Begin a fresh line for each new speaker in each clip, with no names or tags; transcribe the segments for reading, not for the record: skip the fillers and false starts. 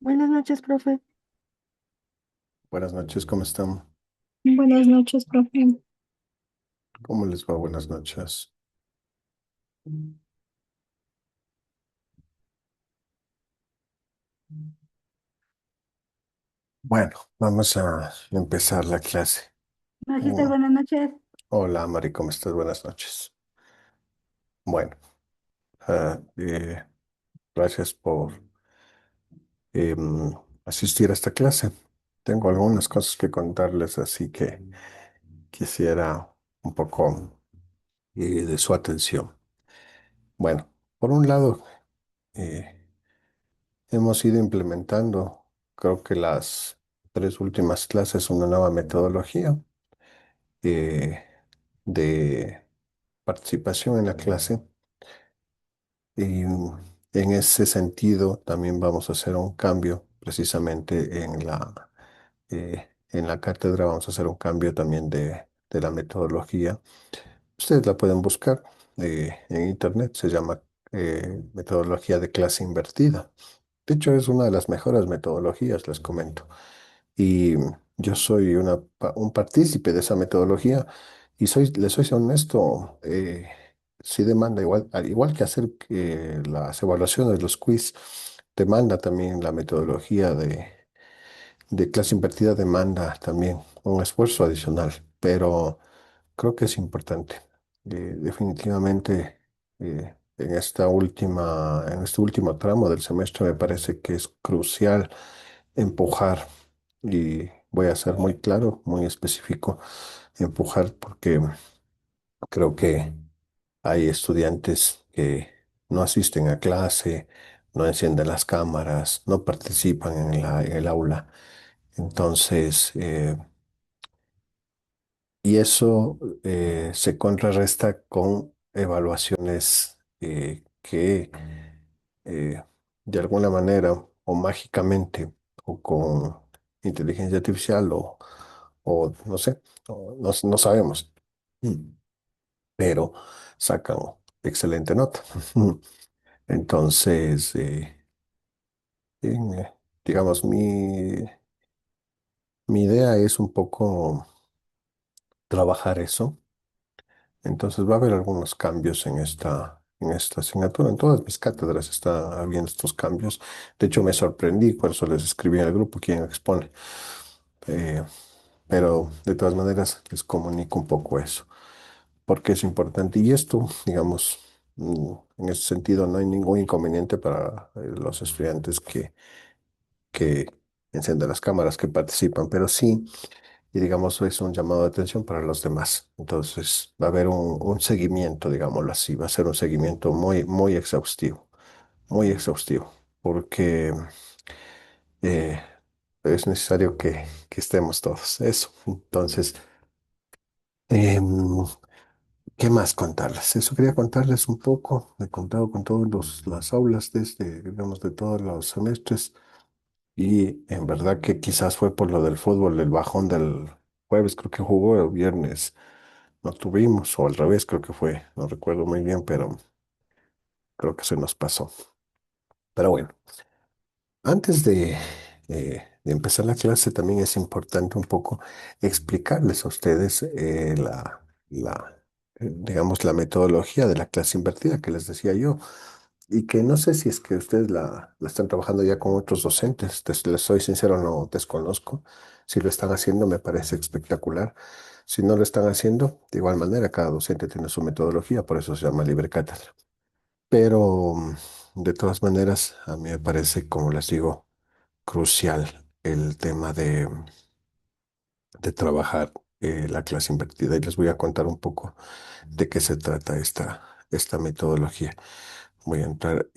Buenas noches, profe.
Buenas noches, ¿cómo están?
Buenas noches, profe.
¿Cómo les va? Buenas noches. Bueno, vamos a empezar la clase.
Magister,
Mm,
buenas noches.
Hola, Mari, ¿cómo estás? Buenas noches. Bueno, ah, gracias por asistir a esta clase. Tengo algunas cosas que contarles, así que quisiera un poco de su atención. Bueno, por un lado, eh, hemos ido implementando, creo que las tres últimas clases, una nueva metodología eh, de participación en la clase. Y en ese sentido también vamos a hacer un cambio precisamente en la cátedra, vamos a hacer un cambio también de la metodología. Ustedes la pueden buscar en internet, se llama metodología de clase invertida. De hecho, es una de las mejores metodologías, les comento. Y yo soy un partícipe de esa metodología y les soy honesto, sí demanda igual, al igual que hacer las evaluaciones, los quiz, demanda también la metodología de clase invertida, demanda también un esfuerzo adicional, pero creo que es importante. Definitivamente, en este último tramo del semestre me parece que es crucial empujar, y voy a ser muy claro, muy específico, empujar porque creo que hay estudiantes que no asisten a clase, no encienden las cámaras, no participan en el aula. Entonces, y eso se contrarresta con evaluaciones que de alguna manera o mágicamente o con inteligencia artificial o no sé, no sabemos. Mm. Pero sacan excelente nota. Entonces, en, digamos, mi idea es un poco trabajar eso. Entonces va a haber algunos cambios en esta asignatura. En todas mis cátedras está habiendo estos cambios. De hecho, me sorprendí, por eso les escribí al grupo quién expone. Eh, pero de todas maneras les comunico un poco eso, porque es importante. Y esto, digamos, en ese sentido no hay ningún inconveniente para los estudiantes que encienden las cámaras, que participan, pero sí, y digamos, es un llamado de atención para los demás. Entonces, va a haber un seguimiento, digámoslo así, va a ser un seguimiento muy exhaustivo, porque eh, es necesario que estemos todos. Eso. Entonces, em, ¿qué más contarles? Eso quería contarles un poco. He contado con todas las aulas desde, digamos, de todos los semestres. Y en verdad que quizás fue por lo del fútbol, el bajón del jueves, creo que jugó el viernes. No tuvimos, o al revés, creo que fue. No recuerdo muy bien, pero creo que se nos pasó. Pero bueno, antes de empezar la clase, también es importante un poco explicarles a ustedes digamos, la metodología de la clase invertida que les decía yo. Y que no sé si es que ustedes la están trabajando ya con otros docentes. Les soy sincero, no desconozco. Si lo están haciendo, me parece espectacular. Si no lo están haciendo, de igual manera, cada docente tiene su metodología, por eso se llama libre cátedra. Pero de todas maneras, a mí me parece, como les digo, crucial el tema de trabajar la clase invertida. Y les voy a contar un poco de qué se trata esta metodología. Voy a entrar.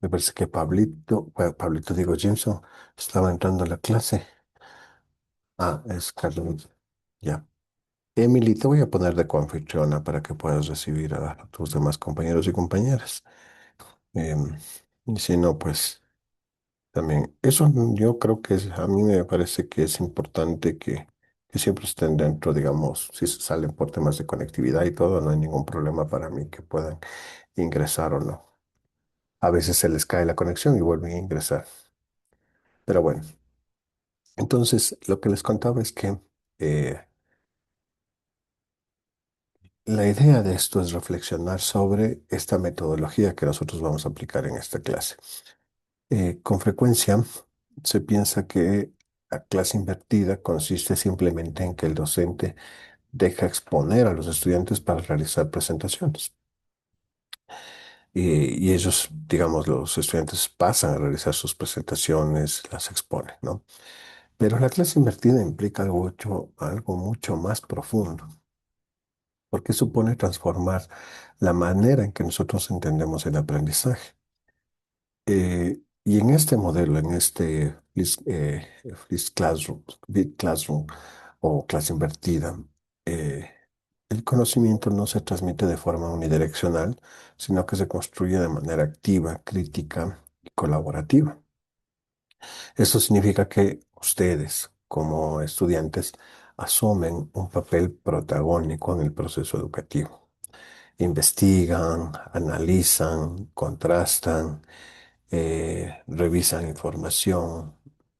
Me parece que Pablito digo, Jameson, estaba entrando a la clase. Ah, es Carlos. Ya. Emily, te voy a poner de coanfitriona para que puedas recibir a tus demás compañeros y compañeras. Em, y si no, pues también. Eso yo creo que a mí me parece que es importante que siempre estén dentro, digamos, si se salen por temas de conectividad y todo, no hay ningún problema para mí que puedan ingresar o no. A veces se les cae la conexión y vuelven a ingresar. Pero bueno, entonces lo que les contaba es que eh, la idea de esto es reflexionar sobre esta metodología que nosotros vamos a aplicar en esta clase. Con frecuencia se piensa que la clase invertida consiste simplemente en que el docente deja exponer a los estudiantes para realizar presentaciones. Y ellos, digamos, los estudiantes pasan a realizar sus presentaciones, las exponen, ¿no? Pero la clase invertida implica algo mucho más profundo, porque supone transformar la manera en que nosotros entendemos el aprendizaje. Y en este modelo, en este Flipped Classroom o clase invertida, eh, el conocimiento no se transmite de forma unidireccional, sino que se construye de manera activa, crítica y colaborativa. Eso significa que ustedes, como estudiantes, asumen un papel protagónico en el proceso educativo. Investigan, analizan, contrastan, revisan información,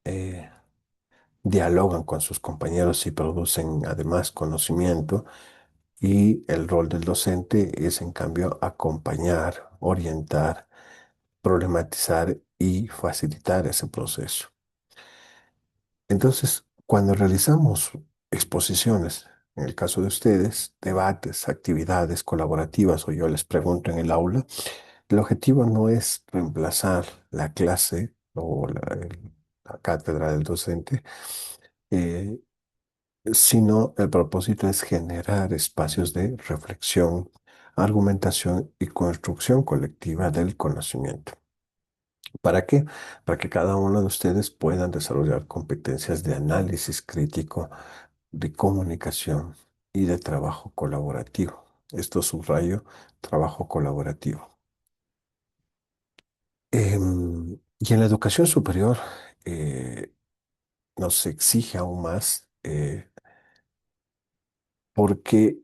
eh, dialogan con sus compañeros y producen además conocimiento. Y el rol del docente es, en cambio, acompañar, orientar, problematizar y facilitar ese proceso. Entonces, cuando realizamos exposiciones, en el caso de ustedes, debates, actividades colaborativas, o yo les pregunto en el aula, el objetivo no es reemplazar la clase o la cátedra del docente, eh, sino el propósito es generar espacios de reflexión, argumentación y construcción colectiva del conocimiento. ¿Para qué? Para que cada uno de ustedes puedan desarrollar competencias de análisis crítico, de comunicación y de trabajo colaborativo. Esto subrayo, trabajo colaborativo. Y en la educación superior nos exige aún más, porque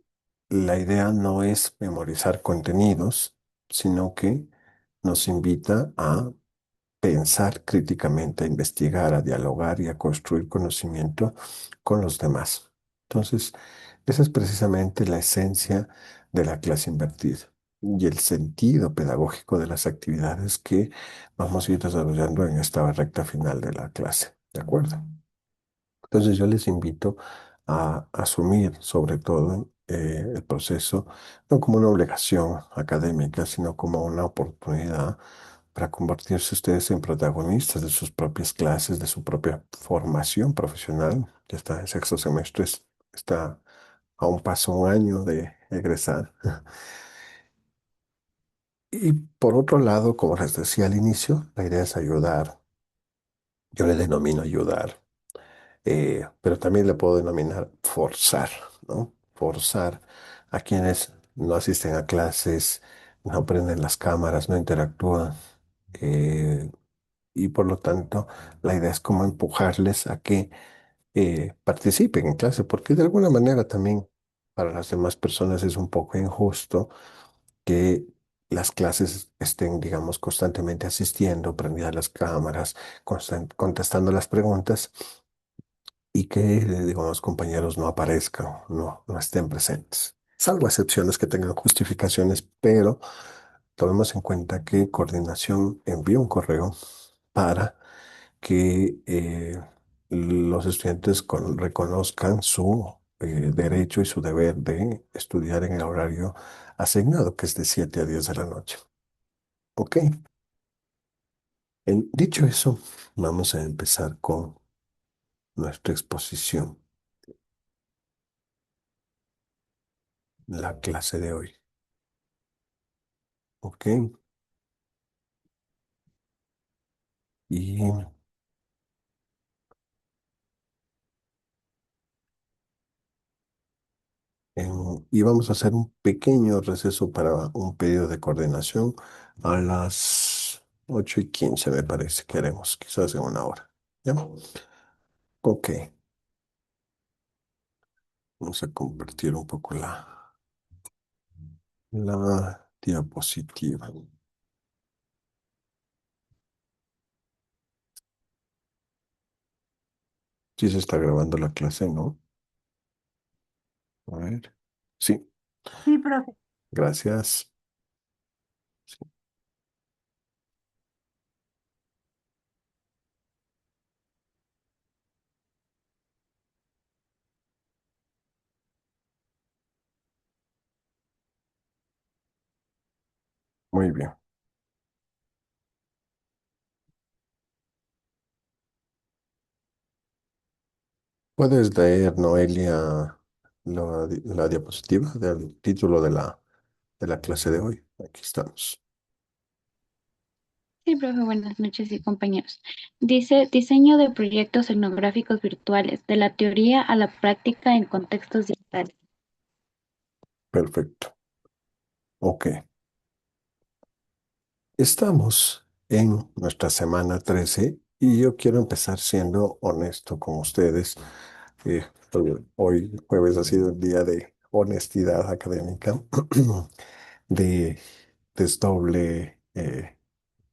la idea no es memorizar contenidos, sino que nos invita a pensar críticamente, a investigar, a dialogar y a construir conocimiento con los demás. Entonces, esa es precisamente la esencia de la clase invertida y el sentido pedagógico de las actividades que vamos a ir desarrollando en esta recta final de la clase. ¿De acuerdo? Entonces yo les invito a asumir sobre todo el proceso no como una obligación académica, sino como una oportunidad para convertirse ustedes en protagonistas de sus propias clases, de su propia formación profesional. Ya está en sexto semestre, está a un paso, un año de egresar. Y por otro lado, como les decía al inicio, la idea es ayudar. Yo le denomino ayudar, pero también le puedo denominar forzar, ¿no? Forzar a quienes no asisten a clases, no prenden las cámaras, no interactúan. eh, y por lo tanto, la idea es como empujarles a que participen en clase, porque de alguna manera también para las demás personas es un poco injusto que las clases estén, digamos, constantemente asistiendo, prendidas las cámaras, contestando las preguntas y que, digamos, los compañeros no aparezcan, no estén presentes. Salvo excepciones que tengan justificaciones, pero tomemos en cuenta que coordinación envía un correo para que los estudiantes reconozcan su derecho y su deber de estudiar en el horario asignado, que es de 7 a 10 de la noche. Ok, dicho eso, vamos a empezar con nuestra exposición, la clase de hoy. Ok, y, y vamos a hacer un pequeño receso para un pedido de coordinación a las 8:15, me parece que haremos, quizás en una hora. ¿Ya? Ok, vamos a compartir un poco la diapositiva. Sí se está grabando la clase, ¿no? A ver. Sí,
Sí, profe.
gracias. Sí, muy bien. ¿Puedes leer, Noelia, la diapositiva del título de la clase de hoy? Aquí estamos.
Sí, profe, buenas noches y compañeros. Dice diseño de proyectos etnográficos virtuales, de la teoría a la práctica en contextos digitales.
Perfecto. Ok. Estamos en nuestra semana 13 y yo quiero empezar siendo honesto con ustedes. Hoy jueves ha sido el día de honestidad académica, de desdoble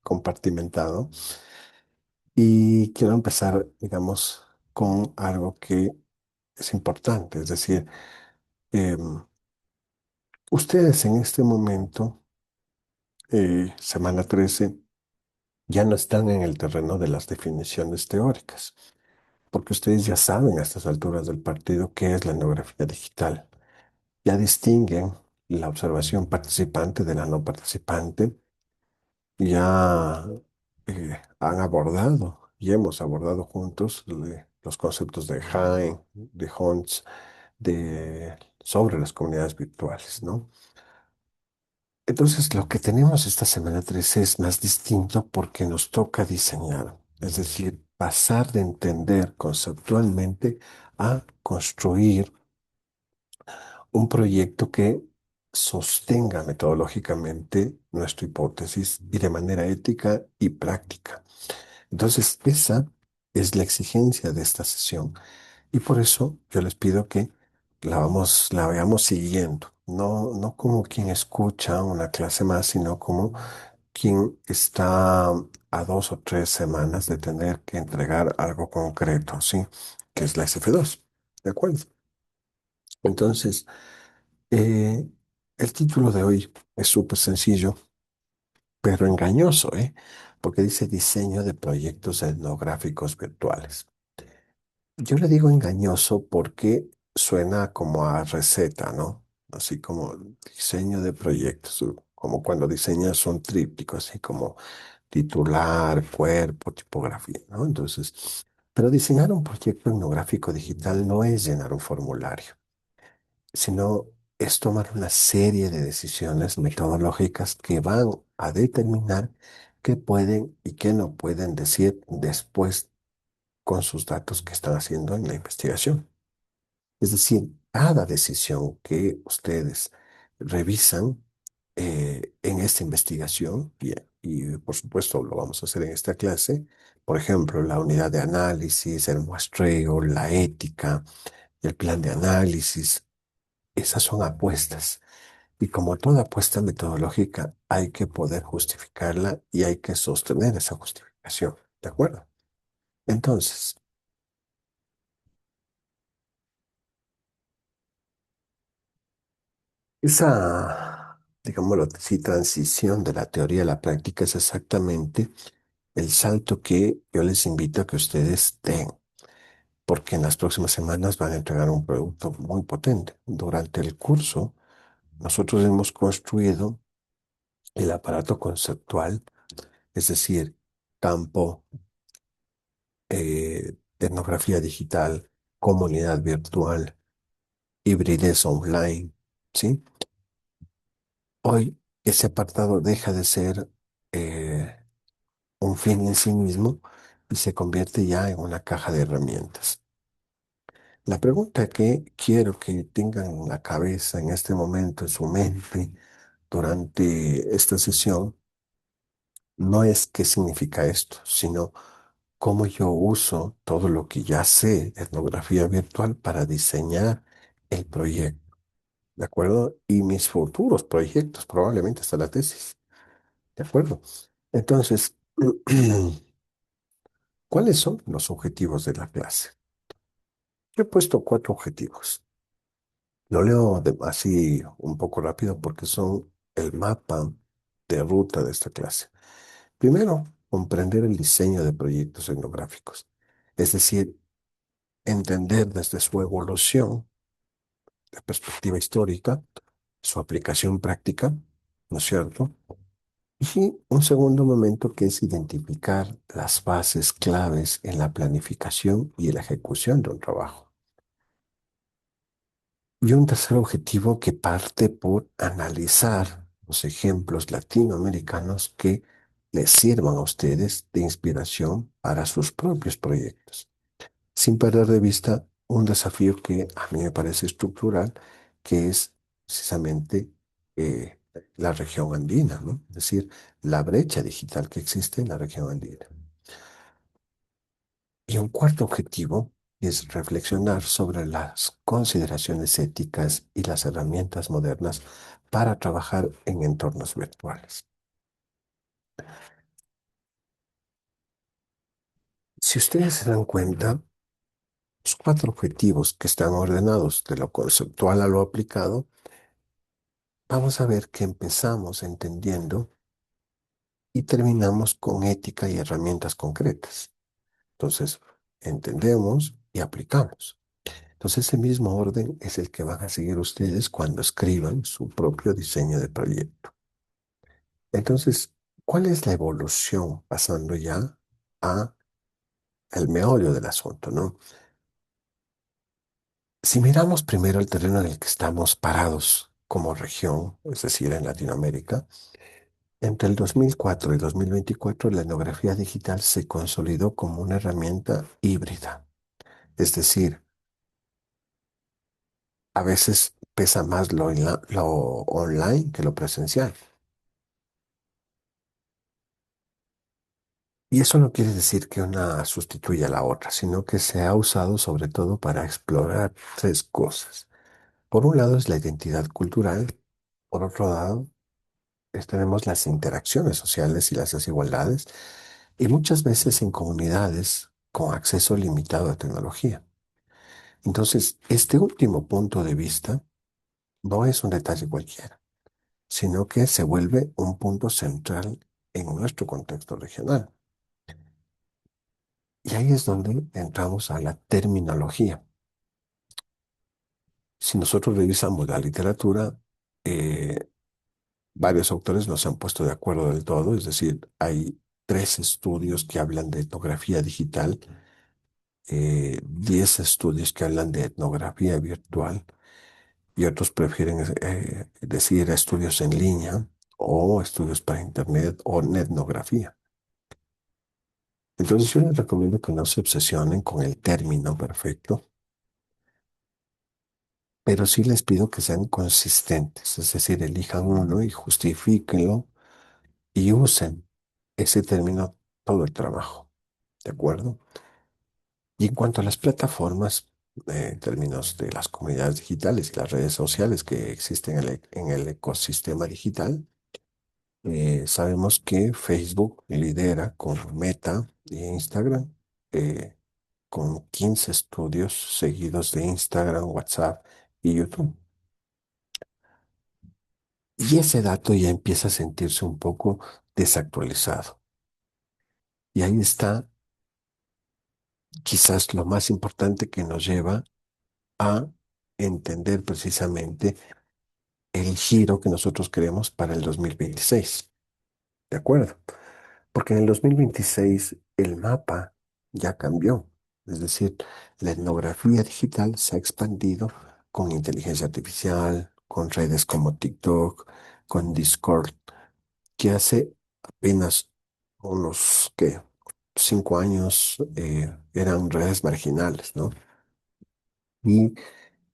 compartimentado. Y quiero empezar, digamos, con algo que es importante, es decir, em, ustedes en este momento, semana 13, ya no están en el terreno de las definiciones teóricas, porque ustedes ya saben a estas alturas del partido qué es la etnografía digital. Ya distinguen la observación participante de la no participante, ya han abordado y hemos abordado juntos los conceptos de Hain, de Hunts, sobre las comunidades virtuales, ¿no? Entonces, lo que tenemos esta semana 13 es más distinto porque nos toca diseñar, es decir, pasar de entender conceptualmente a construir un proyecto que sostenga metodológicamente nuestra hipótesis y de manera ética y práctica. Entonces, esa es la exigencia de esta sesión. Y por eso yo les pido que la veamos siguiendo, no como quien escucha una clase más, sino como quien está a 2 o 3 semanas de tener que entregar algo concreto, ¿sí? Que es la SF2. ¿De acuerdo? Entonces, eh, el título de hoy es súper sencillo, pero engañoso, ¿eh? Porque dice diseño de proyectos etnográficos virtuales. Yo le digo engañoso porque suena como a receta, ¿no? Así como diseño de proyectos, como cuando diseñas un tríptico, así como titular, cuerpo, tipografía, ¿no? Entonces, pero diseñar un proyecto etnográfico digital no es llenar un formulario, sino es tomar una serie de decisiones metodológicas que van a determinar qué pueden y qué no pueden decir después con sus datos que están haciendo en la investigación. Es decir, cada decisión que ustedes revisan en esta investigación, y por supuesto lo vamos a hacer en esta clase, por ejemplo, la unidad de análisis, el muestreo, la ética, el plan de análisis, esas son apuestas. Y como toda apuesta metodológica, hay que poder justificarla y hay que sostener esa justificación. ¿De acuerdo? Entonces, esa, digámoslo así, transición de la teoría a la práctica es exactamente el salto que yo les invito a que ustedes den, porque en las próximas semanas van a entregar un producto muy potente. Durante el curso, nosotros hemos construido el aparato conceptual, es decir, campo, etnografía digital, comunidad virtual, hibridez online, ¿sí? Hoy ese apartado deja de ser un fin en sí mismo y se convierte ya en una caja de herramientas. La pregunta que quiero que tengan en la cabeza en este momento, en su mente, durante esta sesión, no es qué significa esto, sino cómo yo uso todo lo que ya sé de etnografía virtual para diseñar el proyecto, ¿de acuerdo? Y mis futuros proyectos, probablemente hasta la tesis, ¿de acuerdo? Entonces, ¿cuáles son los objetivos de la clase? He puesto cuatro objetivos. Lo leo así un poco rápido porque son el mapa de ruta de esta clase. Primero, comprender el diseño de proyectos etnográficos, es decir, entender desde su evolución, la perspectiva histórica, su aplicación práctica, ¿no es cierto? Y un segundo momento que es identificar las bases claves en la planificación y en la ejecución de un trabajo. Y un tercer objetivo que parte por analizar los ejemplos latinoamericanos que les sirvan a ustedes de inspiración para sus propios proyectos, sin perder de vista un desafío que a mí me parece estructural, que es precisamente eh, la región andina, ¿no? Es decir, la brecha digital que existe en la región andina. Y un cuarto objetivo es reflexionar sobre las consideraciones éticas y las herramientas modernas para trabajar en entornos virtuales. Si ustedes se dan cuenta, los cuatro objetivos que están ordenados de lo conceptual a lo aplicado, vamos a ver que empezamos entendiendo y terminamos con ética y herramientas concretas. Entonces, entendemos y aplicamos. Entonces, ese mismo orden es el que van a seguir ustedes cuando escriban su propio diseño de proyecto. Entonces, ¿cuál es la evolución pasando ya a el meollo del asunto, ¿no? Si miramos primero el terreno en el que estamos parados como región, es decir, en Latinoamérica, entre el 2004 y 2024 la etnografía digital se consolidó como una herramienta híbrida, es decir, a veces pesa más lo online que lo presencial. Y eso no quiere decir que una sustituya a la otra, sino que se ha usado sobre todo para explorar tres cosas. Por un lado es la identidad cultural, por otro lado tenemos las interacciones sociales y las desigualdades, y muchas veces en comunidades con acceso limitado a tecnología. Entonces, este último punto de vista no es un detalle cualquiera, sino que se vuelve un punto central en nuestro contexto regional. Y ahí es donde entramos a la terminología. Si nosotros revisamos la literatura, eh, varios autores no se han puesto de acuerdo del todo, es decir, hay tres estudios que hablan de etnografía digital, 10 estudios que hablan de etnografía virtual y otros prefieren decir estudios en línea o estudios para internet o etnografía. Entonces yo les recomiendo que no se obsesionen con el término perfecto, pero sí les pido que sean consistentes, es decir, elijan uno y justifíquenlo y usen ese término todo el trabajo, ¿de acuerdo? Y en cuanto a las plataformas, en términos de las comunidades digitales y las redes sociales que existen en el ecosistema digital, sabemos que Facebook lidera con Meta e Instagram, eh, con 15 estudios seguidos de Instagram, WhatsApp y YouTube. Y ese dato ya empieza a sentirse un poco desactualizado. Y ahí está quizás lo más importante que nos lleva a entender precisamente el giro que nosotros queremos para el 2026. ¿De acuerdo? Porque en el 2026 el mapa ya cambió. Es decir, la etnografía digital se ha expandido con inteligencia artificial, con redes como TikTok, con Discord, que hace apenas unos, ¿qué? 5 años eran redes marginales, ¿no? Y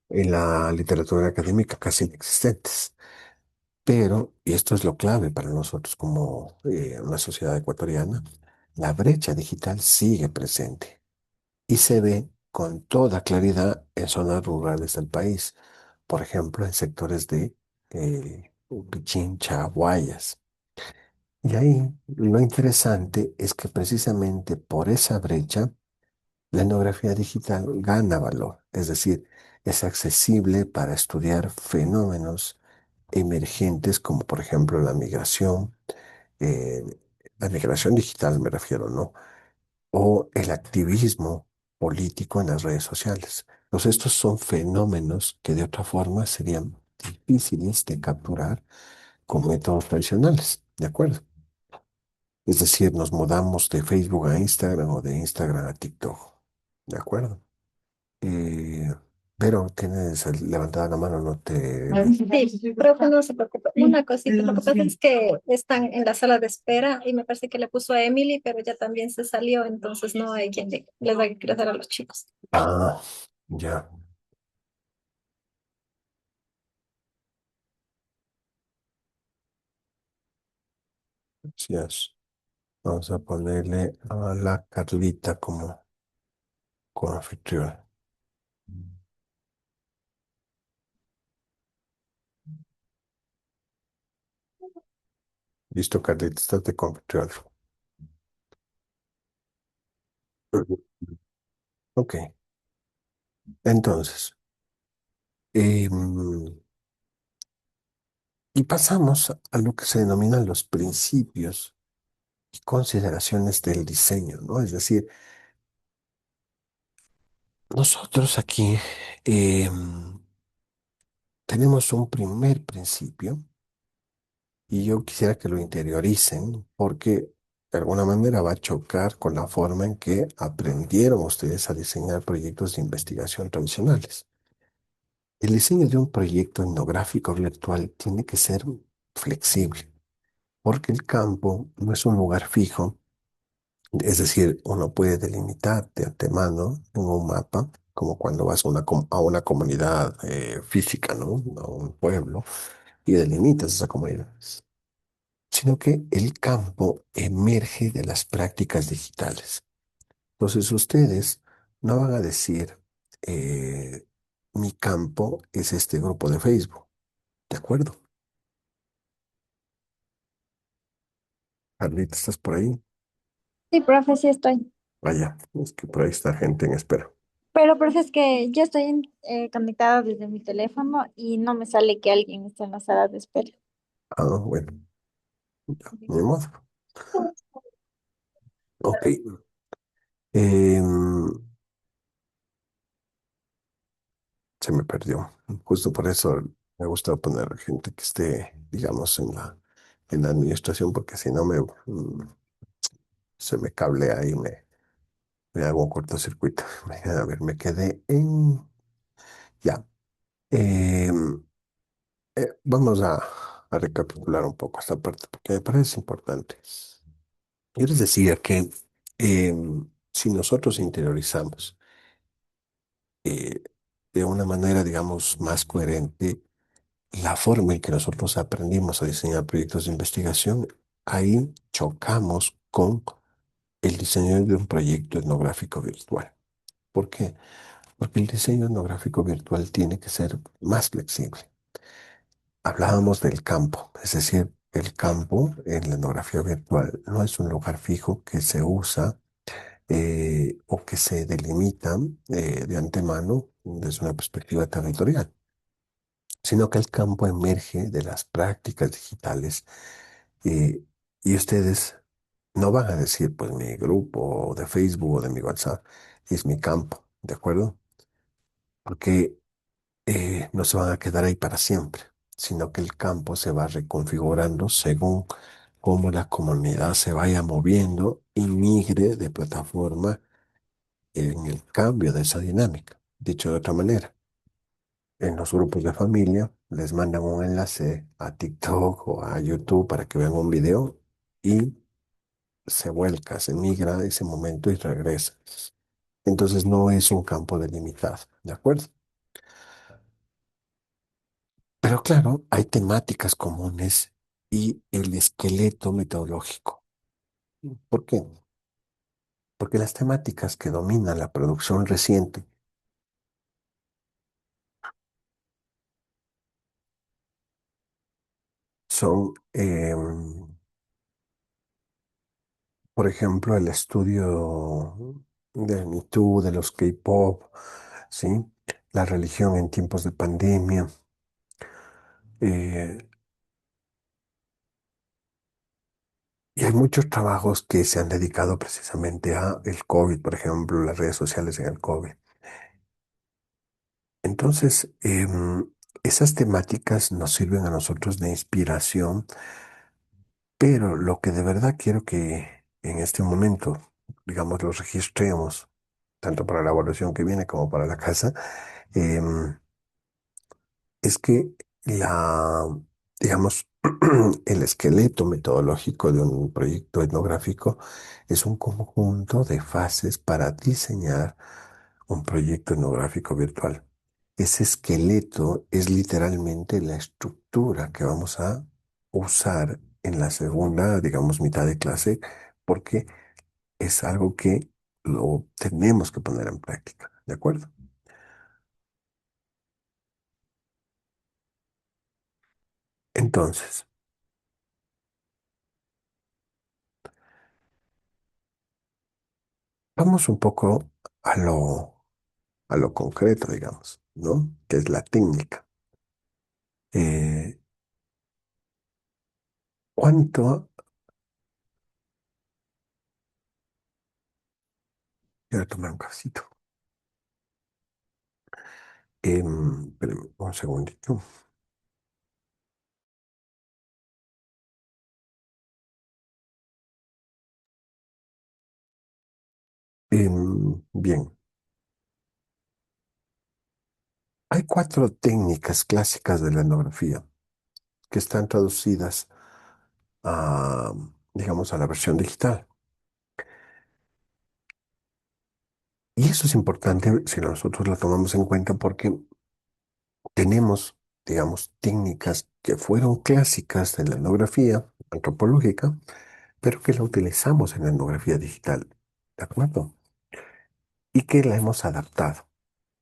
en la literatura académica casi inexistentes. Pero, y esto es lo clave para nosotros como una sociedad ecuatoriana, la brecha digital sigue presente y se ve con toda claridad en zonas rurales del país, por ejemplo, en sectores de Pichincha, Guayas. Y ahí lo interesante es que precisamente por esa brecha la etnografía digital gana valor, es decir, es accesible para estudiar fenómenos emergentes como por ejemplo eh, la migración digital me refiero, ¿no? O el activismo político en las redes sociales. Entonces, estos son fenómenos que de otra forma serían difíciles de capturar con métodos tradicionales, ¿de acuerdo? Es decir, nos mudamos de Facebook a Instagram o de Instagram a TikTok, ¿de acuerdo? Eh, pero tienes levantada la mano, no te vi.
Sí, profe, no se preocupe. Una cosita, lo que pasa es que están en la sala de espera y me parece que le puso a Emily, pero ya también se salió, entonces no hay quien les va a ingresar a los chicos.
Ah, ya, gracias. Vamos a ponerle a la Carlita como anfitriona. Listo, Carlita, estás de anfitriona. Ujú. Ok, entonces, em, y pasamos a lo que se denominan los principios y consideraciones del diseño, ¿no? Es decir, nosotros aquí tenemos un primer principio y yo quisiera que lo interioricen porque de alguna manera va a chocar con la forma en que aprendieron ustedes a diseñar proyectos de investigación tradicionales. El diseño de un proyecto etnográfico virtual tiene que ser flexible porque el campo no es un lugar fijo. Es decir, uno puede delimitar de antemano en un mapa, como cuando vas a a una comunidad física, ¿no? A un pueblo, y delimitas esa comunidad. Sino que el campo emerge de las prácticas digitales. Entonces ustedes no van a decir, eh, mi campo es este grupo de Facebook, ¿de acuerdo? Carlita, ¿estás por ahí?
Sí, profe, sí estoy.
Vaya, es que por ahí está gente en espera.
Pero, profe, es que yo estoy conectada desde mi teléfono y no me sale que alguien está en la sala de espera.
Ah, bueno, ya, ni modo. Ok. Em, Se me perdió. Justo por eso me gusta poner gente que esté, digamos, en la administración, porque si no se me cablea y me hago un cortocircuito. A ver, me quedé en... Ya. Em, Vamos a recapitular un poco esta parte, porque me parece importante. Yo les decía que si nosotros interiorizamos eh, de una manera, digamos, más coherente, la forma en que nosotros aprendimos a diseñar proyectos de investigación, ahí chocamos con el diseño de un proyecto etnográfico virtual. ¿Por qué? Porque el diseño etnográfico virtual tiene que ser más flexible. Hablábamos del campo, es decir, el campo en la etnografía virtual no es un lugar fijo que se usa o que se delimita de antemano desde una perspectiva territorial, sino que el campo emerge de las prácticas digitales y, y ustedes no van a decir, pues mi grupo de Facebook o de mi WhatsApp es mi campo, ¿de acuerdo? Porque no se van a quedar ahí para siempre, sino que el campo se va reconfigurando según cómo la comunidad se vaya moviendo y migre de plataforma en el cambio de esa dinámica. Dicho de otra manera, en los grupos de familia les mandan un enlace a TikTok o a YouTube para que vean un video y se vuelca, se migra a ese momento y regresa. Entonces no es un campo delimitado, ¿de acuerdo? Pero claro, hay temáticas comunes y el esqueleto metodológico. ¿Por qué? Porque las temáticas que dominan la producción reciente son, por ejemplo, el estudio. del Me Too, de los K-pop, ¿sí? La religión en tiempos de pandemia. eh, y hay muchos trabajos que se han dedicado precisamente a el COVID, por ejemplo, las redes sociales en el COVID. Entonces, esas temáticas nos sirven a nosotros de inspiración, pero lo que de verdad quiero que en este momento, digamos, los registremos, tanto para la evaluación que viene como para la casa, em, es que la, digamos, el esqueleto metodológico de un proyecto etnográfico es un conjunto de fases para diseñar un proyecto etnográfico virtual. Ese esqueleto es literalmente la estructura que vamos a usar en la segunda, digamos, mitad de clase, porque es algo que lo tenemos que poner en práctica, ¿de acuerdo? Entonces, vamos un poco a lo concreto, digamos, ¿no? Que es la técnica. Eh, ¿Cuánto? Quiero tomar un cafecito. Espérame un segundito. Bien, hay cuatro técnicas clásicas de la etnografía que están traducidas a, digamos, a la versión digital. Y eso es importante si nosotros lo tomamos en cuenta porque tenemos, digamos, técnicas que fueron clásicas de la etnografía antropológica, pero que la utilizamos en la etnografía digital, ¿de acuerdo? Y que la hemos adaptado.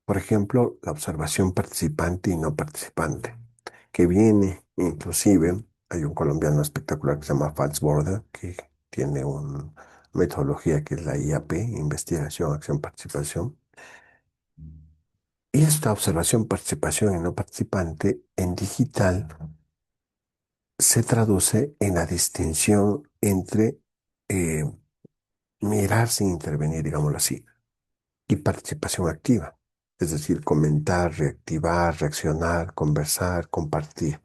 Por ejemplo, la observación participante y no participante, que viene inclusive, hay un colombiano espectacular que se llama Fats Borda, que tiene una metodología que es la IAP, Investigación, Acción, Participación. Y esta observación, participación y no participante en digital se traduce en la distinción entre eh, mirar sin intervenir, digámoslo así, y participación activa, es decir, comentar, reactivar, reaccionar, conversar, compartir.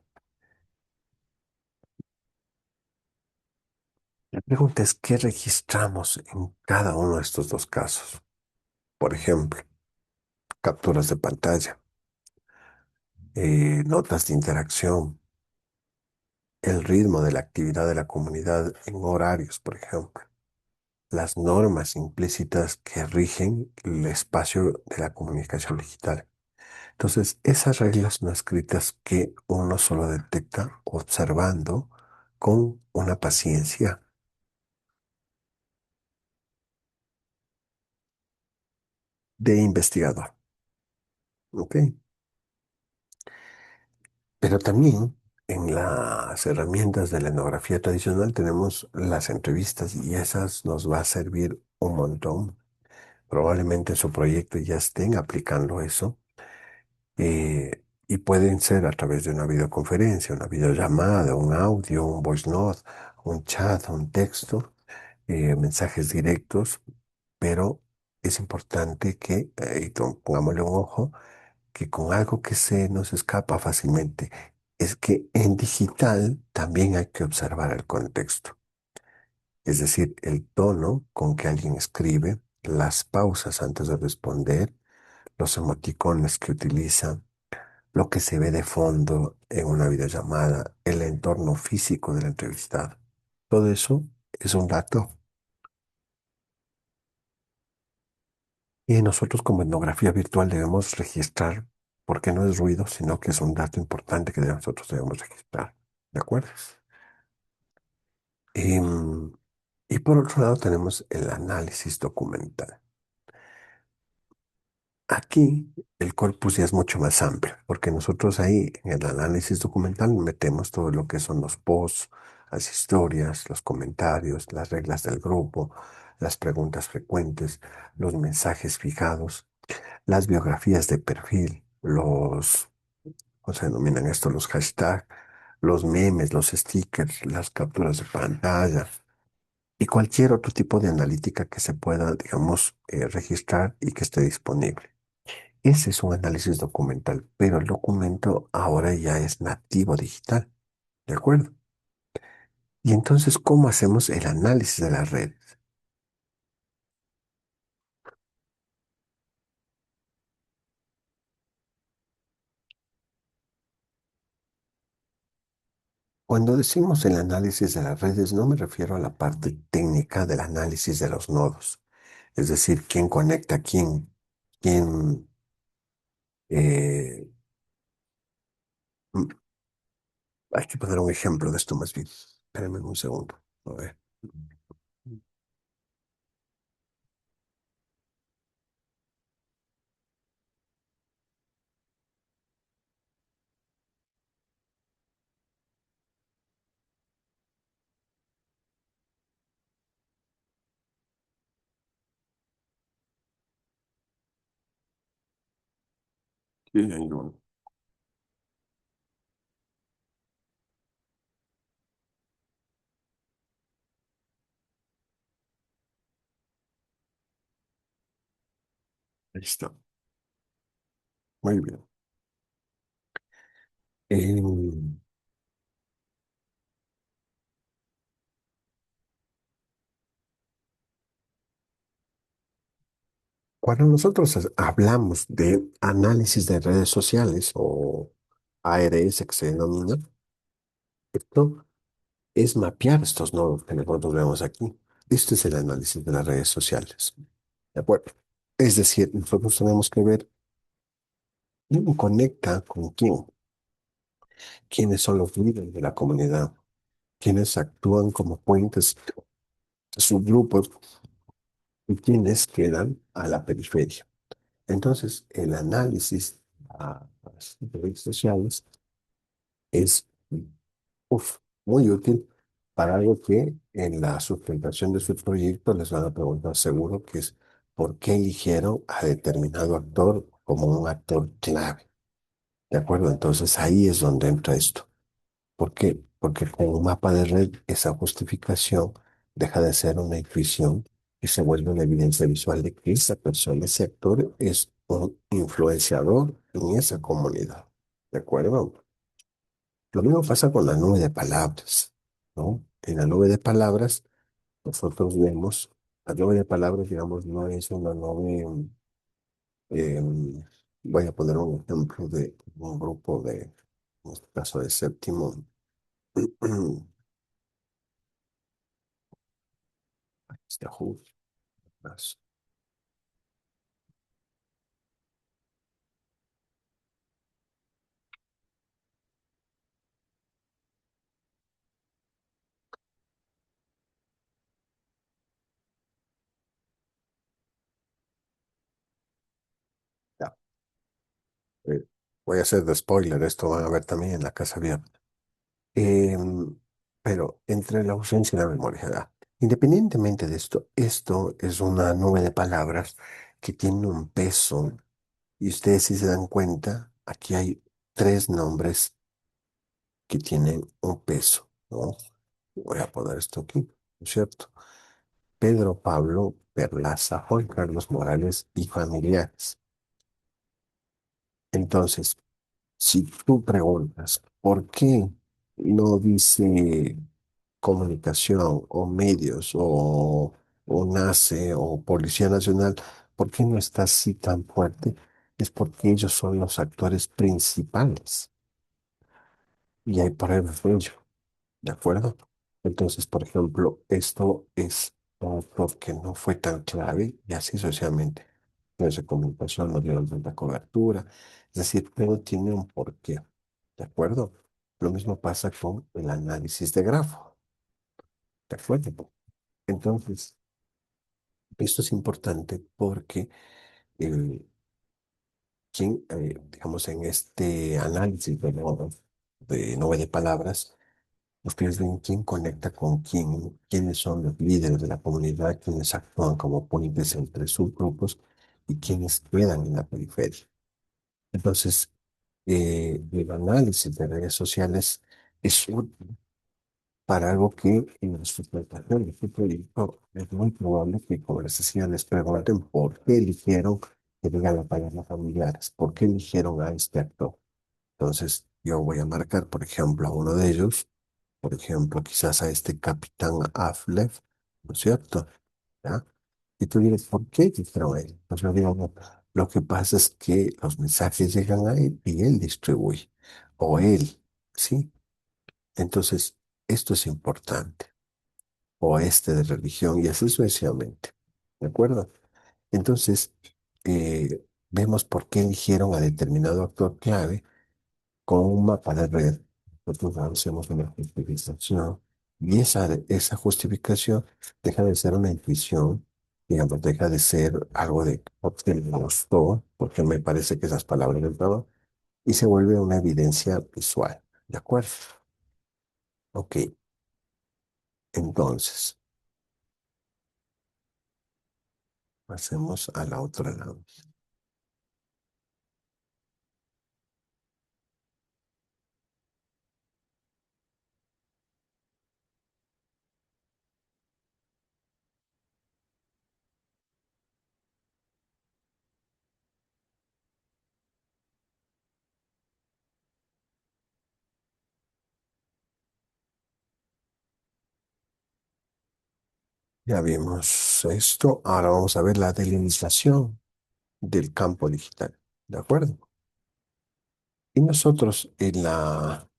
La pregunta es, ¿qué registramos en cada uno de estos dos casos? Por ejemplo, capturas de pantalla, notas de interacción, el ritmo de la actividad de la comunidad en horarios, por ejemplo, las normas implícitas que rigen el espacio de la comunicación digital. Entonces, esas reglas no escritas que uno solo detecta observando con una paciencia de investigador, ¿ok? Pero también en las herramientas de la etnografía tradicional tenemos las entrevistas y esas nos va a servir un montón. Probablemente en su proyecto ya estén aplicando eso, y pueden ser a través de una videoconferencia, una videollamada, un audio, un voice note, un chat, un texto, mensajes directos, pero es importante que, pongámosle un ojo, que con algo que se nos escapa fácilmente, es que en digital también hay que observar el contexto, es decir, el tono con que alguien escribe, las pausas antes de responder, los emoticones que utiliza, lo que se ve de fondo en una videollamada, el entorno físico del entrevistado. Todo eso es un dato. Y nosotros como etnografía virtual debemos registrar, porque no es ruido, sino que es un dato importante que nosotros debemos registrar. ¿De acuerdo? Em, y por otro lado tenemos el análisis documental. Aquí el corpus ya es mucho más amplio, porque nosotros ahí en el análisis documental metemos todo lo que son los posts, las historias, los comentarios, las reglas del grupo, las preguntas frecuentes, los mensajes fijados, las biografías de perfil, ¿cómo se denominan esto? Los hashtags, los memes, los stickers, las capturas de pantalla y cualquier otro tipo de analítica que se pueda, digamos, registrar y que esté disponible. Ese es un análisis documental, pero el documento ahora ya es nativo digital, ¿de acuerdo? Y entonces, ¿cómo hacemos el análisis de las redes? Cuando decimos el análisis de las redes, no me refiero a la parte técnica del análisis de los nodos, es decir, quién conecta a quién, eh, mm, hay que poner un ejemplo de esto más bien. Espérenme un segundo. A ver. Sí, hay uno. Ahí está. Muy bien. Em, Cuando nosotros hablamos de análisis de redes sociales o ARS que se denomina, esto es mapear estos nodos que nosotros vemos aquí. Este es el análisis de las redes sociales. ¿De acuerdo? Es decir, nosotros tenemos que ver quién conecta con quién, quiénes son los líderes de la comunidad, quiénes actúan como puentes, subgrupos y quiénes quedan a la periferia. Entonces, el análisis a las redes sociales es muy útil para algo que en la sustentación de su proyecto les van a preguntar seguro, que es por qué eligieron a determinado actor como un actor clave. ¿De acuerdo? Entonces ahí es donde entra esto. ¿Por qué? Porque con un mapa de red esa justificación deja de ser una intuición y se vuelve una evidencia visual de que esa persona, ese actor, es un influenciador en esa comunidad. ¿De acuerdo? Lo mismo pasa con la nube de palabras, ¿no? En la nube de palabras, nosotros vemos, la nube de palabras, digamos, no es una nube, em, voy a poner un ejemplo de un grupo en este caso de séptimo, este justo, ya, eh, voy a hacer de spoiler, esto van a ver también en la casa abierta. Em, pero entre la ausencia y la memoria, ¿verdad? Independientemente de esto, esto es una nube de palabras que tiene un peso. Y ustedes si se dan cuenta, aquí hay tres nombres que tienen un peso, ¿no? Voy a poner esto aquí, ¿no es cierto? Pedro Pablo Perlaza, Juan Carlos Morales y familiares. Entonces, si tú preguntas, ¿por qué no dice comunicación o medios o NACE o Policía Nacional? ¿Por qué no está así tan fuerte? Es porque ellos son los actores principales. Y hay pruebas de ello, ¿de acuerdo? Entonces, por ejemplo, esto es un actor que no fue tan clave y así sucesivamente. Medios de comunicación no dieron tanta cobertura. Es decir, todo tiene un porqué, ¿de acuerdo? Lo mismo pasa con el análisis de grafo, ¿de acuerdo? Entonces, esto es importante porque el, digamos, en este análisis de nube de palabras, Ustedes ven quién conecta con quién, quiénes son los líderes de la comunidad, quiénes actúan como puentes entre subgrupos y quiénes quedan en la periferia. Entonces, el análisis de redes sociales es útil para algo que en la suplantación de este proyecto es muy probable que, como les decía, les pregunten por qué eligieron que digan la palabra familiares, por qué eligieron a este actor. Entonces, yo voy a marcar, por ejemplo, a uno de ellos, por ejemplo, quizás a este capitán Affleck, ¿no es cierto? ¿Ya? Y tú dices, ¿por qué eligieron a él? Pues yo digo, "No, lo que pasa es que los mensajes llegan a él y él distribuye, o él, ¿sí? Entonces, esto es importante o este de religión y así sucesivamente. ¿De acuerdo? Entonces, vemos por qué eligieron a determinado actor clave con un mapa de red. Nosotros hacemos una justificación y esa justificación deja de ser una intuición, digamos, deja de ser algo de porque me gustó, porque me parece que esas palabras entraban, y se vuelve una evidencia visual. ¿De acuerdo? Ok, entonces, pasemos a la otra lado. Ya vimos esto, ahora vamos a ver la delimitación del campo digital, ¿de acuerdo? Y nosotros en la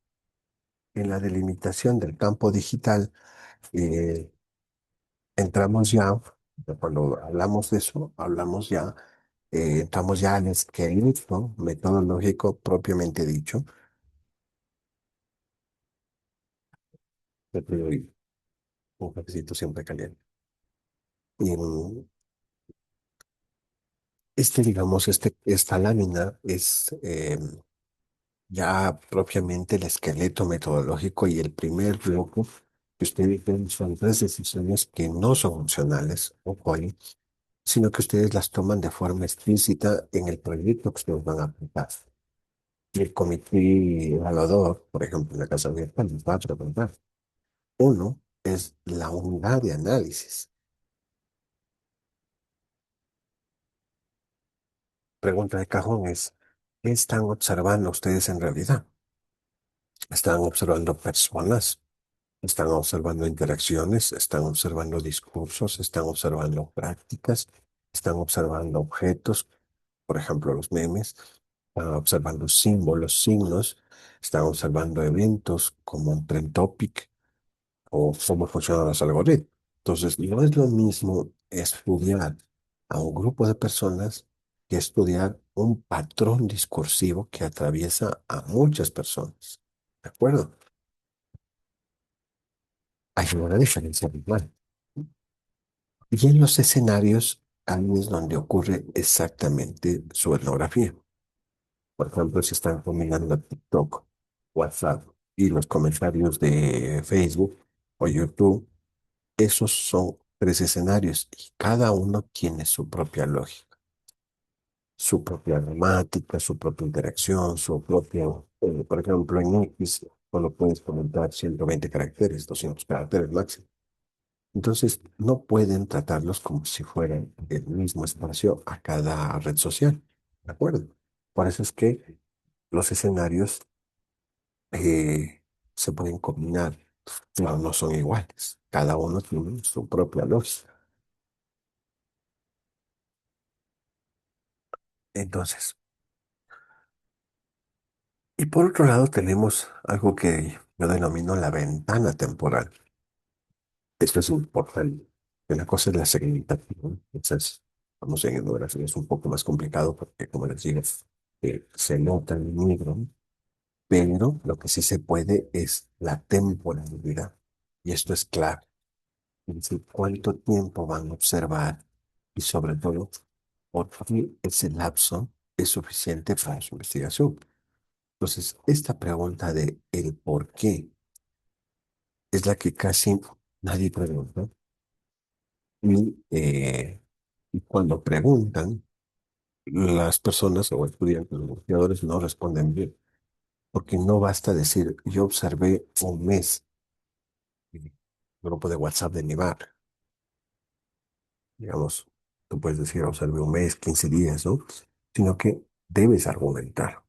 delimitación del campo digital eh, entramos ya, cuando hablamos de eso, entramos ya al esqueleto metodológico propiamente dicho. Yo te doy un cafecito siempre caliente. Y digamos, esta lámina es ya propiamente el esqueleto metodológico y el primer bloque que ustedes ven son tres decisiones que no son opcionales, ojo ahí, sino que ustedes las toman de forma explícita en el proyecto que ustedes van a aplicar. Y el comité evaluador, por ejemplo, en la casa abierta, les va a preguntar. Uno es la unidad de análisis. Pregunta de cajón es, ¿qué están observando ustedes en realidad? ¿Están observando personas? Están observando interacciones, están observando discursos, están observando prácticas, están observando objetos, por ejemplo, los memes, están observando símbolos, signos, están observando eventos como un trend topic o cómo funcionan los algoritmos. Entonces, no es lo mismo estudiar a un grupo de personas que estudiar un patrón discursivo que atraviesa a muchas personas. ¿De acuerdo? Hay una diferencia igual. Y en los escenarios, ahí es donde ocurre exactamente su etnografía. Por ejemplo, si están combinando TikTok, WhatsApp y los comentarios de Facebook o YouTube, esos son tres escenarios y cada uno tiene su propia lógica, su propia gramática, su propia interacción, su propia, por ejemplo, en X solo puedes comentar 120 caracteres, 200 caracteres máximo. Entonces, no pueden tratarlos como si fueran el mismo espacio a cada red social. ¿De acuerdo? Por eso es que los escenarios se pueden combinar, pero no son iguales. Cada uno tiene su propia lógica. Entonces, y por otro lado tenemos algo que yo denomino la ventana temporal. Esto es importante. Una cosa es la segmentación. Entonces, vamos en etnografía, es un poco más complicado porque, como les digo, se nota el negro, pero lo que sí se puede es la temporalidad. Y esto es clave. Es decir, cuánto tiempo van a observar y sobre todo, por qué ese lapso es suficiente para su investigación. Entonces, esta pregunta de el por qué es la que casi nadie pregunta. Y cuando preguntan, las personas o estudiantes o investigadores no responden bien, porque no basta decir, yo observé un mes en el grupo de WhatsApp de Nivar, digamos, tú puedes decir, observé un mes, 15 días, ¿no? Sino que debes argumentar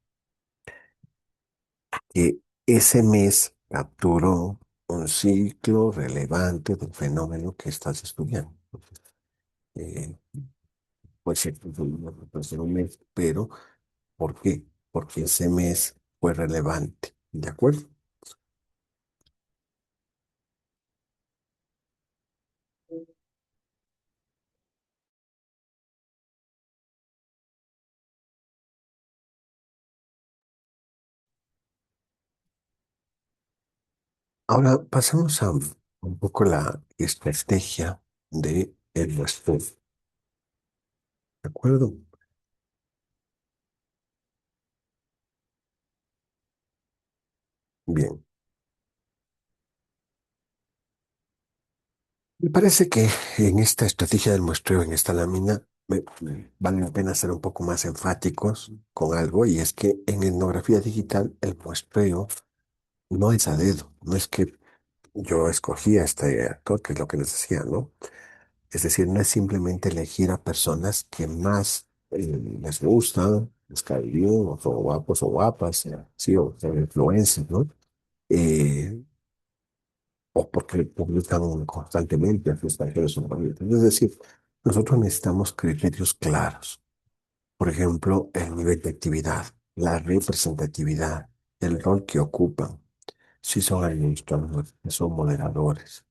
que ese mes capturó un ciclo relevante del fenómeno que estás estudiando. Eh, puede ser un mes, pero ¿por qué? Porque ese mes fue relevante, ¿de acuerdo? Ahora pasamos a un poco la estrategia de el muestreo, ¿de acuerdo? Bien, me parece que en esta estrategia del muestreo, en esta lámina, vale la pena ser un poco más enfáticos con algo, y es que en etnografía digital el muestreo no es a dedo, no es que yo escogí a este actor, que es lo que les decía, ¿no? Es decir, no es simplemente elegir a personas que más les gustan, les cae bien, o son guapos o guapas, sí, o son influencers, ¿no? Eh, o porque publican constantemente a sus extranjeros o parientes. Es decir, nosotros necesitamos criterios claros. Por ejemplo, el nivel de actividad, la representatividad, el rol que ocupan, si son administradores, si son moderadores,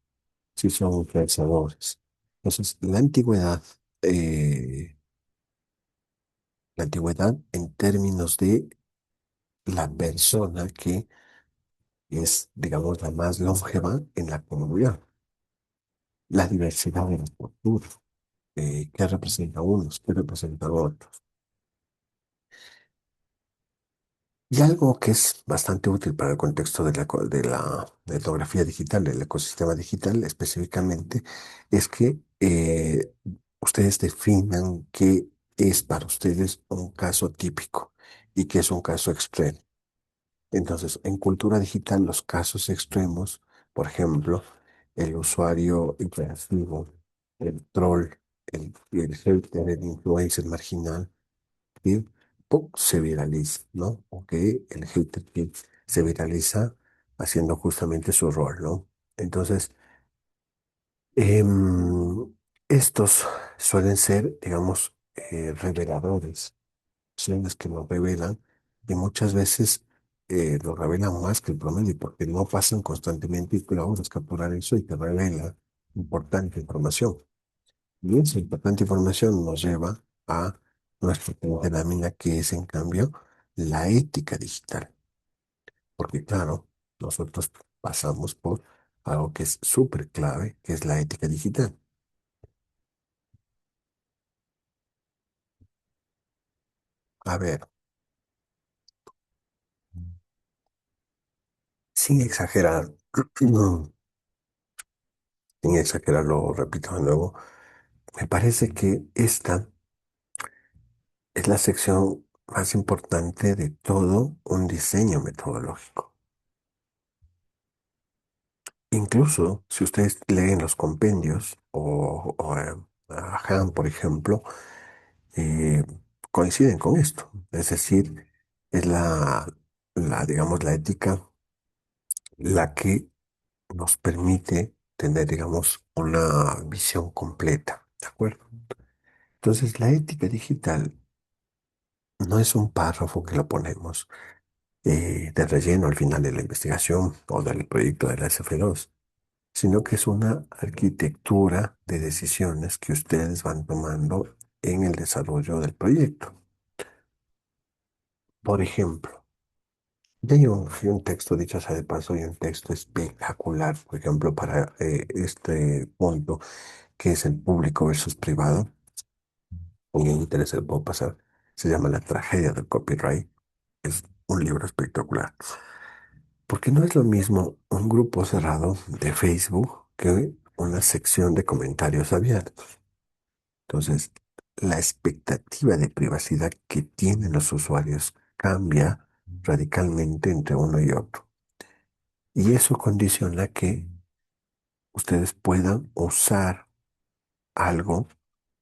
si son pensadores. Entonces, eh, la antigüedad en términos de la persona que es, digamos, la más longeva en la comunidad, la diversidad de la cultura, qué representa a unos, qué representa a otros. Y algo que es bastante útil para el contexto de la etnografía digital, del ecosistema digital específicamente, es que ustedes definan qué es para ustedes un caso típico y qué es un caso extremo. Entonces, en cultura digital, los casos extremos, por ejemplo, el usuario hiperactivo, el troll, el hater, el influencer marginal, que ¡pum! Se viraliza, ¿no? O que el hater que se viraliza haciendo justamente su rol, ¿no? Entonces, estos suelen ser, digamos, reveladores, son los que nos revelan y muchas veces lo revelan más que el promedio porque no pasan constantemente y tú logras capturar eso y te revela importante información. Y esa importante información nos lleva a nuestra siguiente lámina, que es, en cambio, la ética digital. Porque, claro, nosotros pasamos por algo que es súper clave, que es la ética digital. A ver, sin exagerar, sin exagerar, lo repito de nuevo, me parece que esta es la sección más importante de todo un diseño metodológico. Incluso si ustedes leen los compendios a Han, por ejemplo, eh, coinciden con esto. Es decir, es digamos, la ética la que nos permite tener, digamos, una visión completa. ¿De acuerdo? Entonces, la ética digital no es un párrafo que lo ponemos de relleno al final de la investigación o del proyecto de la SF2, sino que es una arquitectura de decisiones que ustedes van tomando en el desarrollo del proyecto. Por ejemplo, hay un texto, dicho sea de paso, y un texto espectacular, por ejemplo, para este punto, que es el público versus privado. Y en interés se lo puedo pasar. Se llama La tragedia del copyright. Es un libro espectacular. Porque no es lo mismo un grupo cerrado de Facebook que una sección de comentarios abiertos. Entonces, la expectativa de privacidad que tienen los usuarios cambia radicalmente entre uno y otro. Y eso condiciona que ustedes puedan usar algo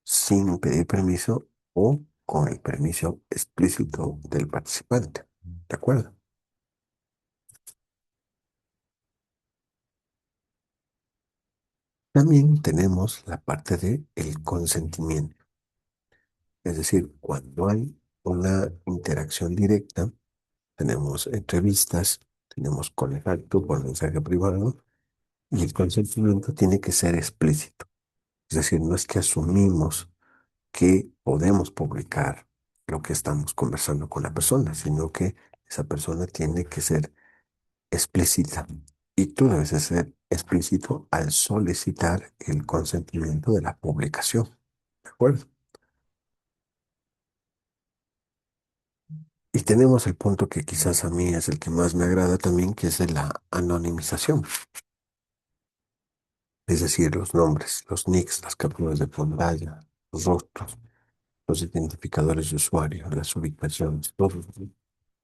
sin pedir permiso o con el permiso explícito del participante. ¿De acuerdo? También tenemos la parte de el consentimiento. Es decir, cuando hay una interacción directa, tenemos entrevistas, tenemos contacto por mensaje privado y el consentimiento tiene que ser explícito. Es decir, no es que asumimos que podemos publicar lo que estamos conversando con la persona, sino que esa persona tiene que ser explícita. Y tú debes de ser explícito al solicitar el consentimiento de la publicación. ¿De acuerdo? Y tenemos el punto que quizás a mí es el que más me agrada también, que es de la anonimización. Es decir, los nombres, los nicks, las capturas de pantalla, los rostros, los identificadores de usuario, las ubicaciones, todo.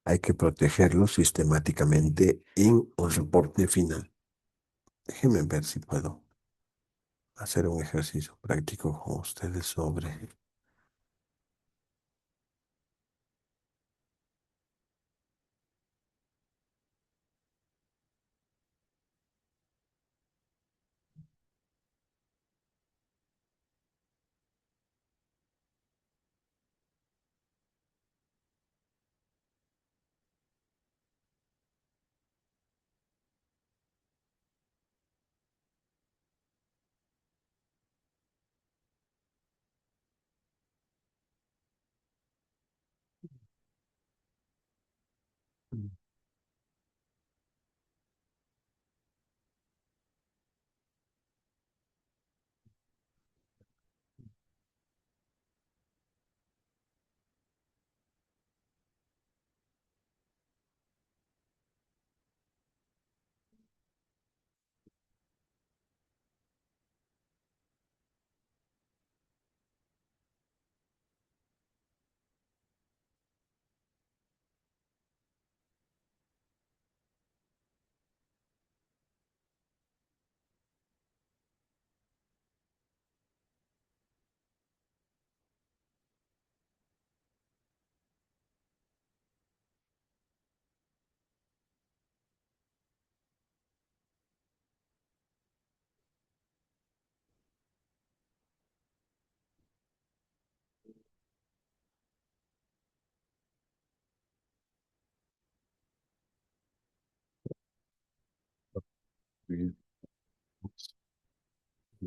Hay que protegerlos sistemáticamente en un reporte final. Déjenme ver si puedo hacer un ejercicio práctico con ustedes sobre...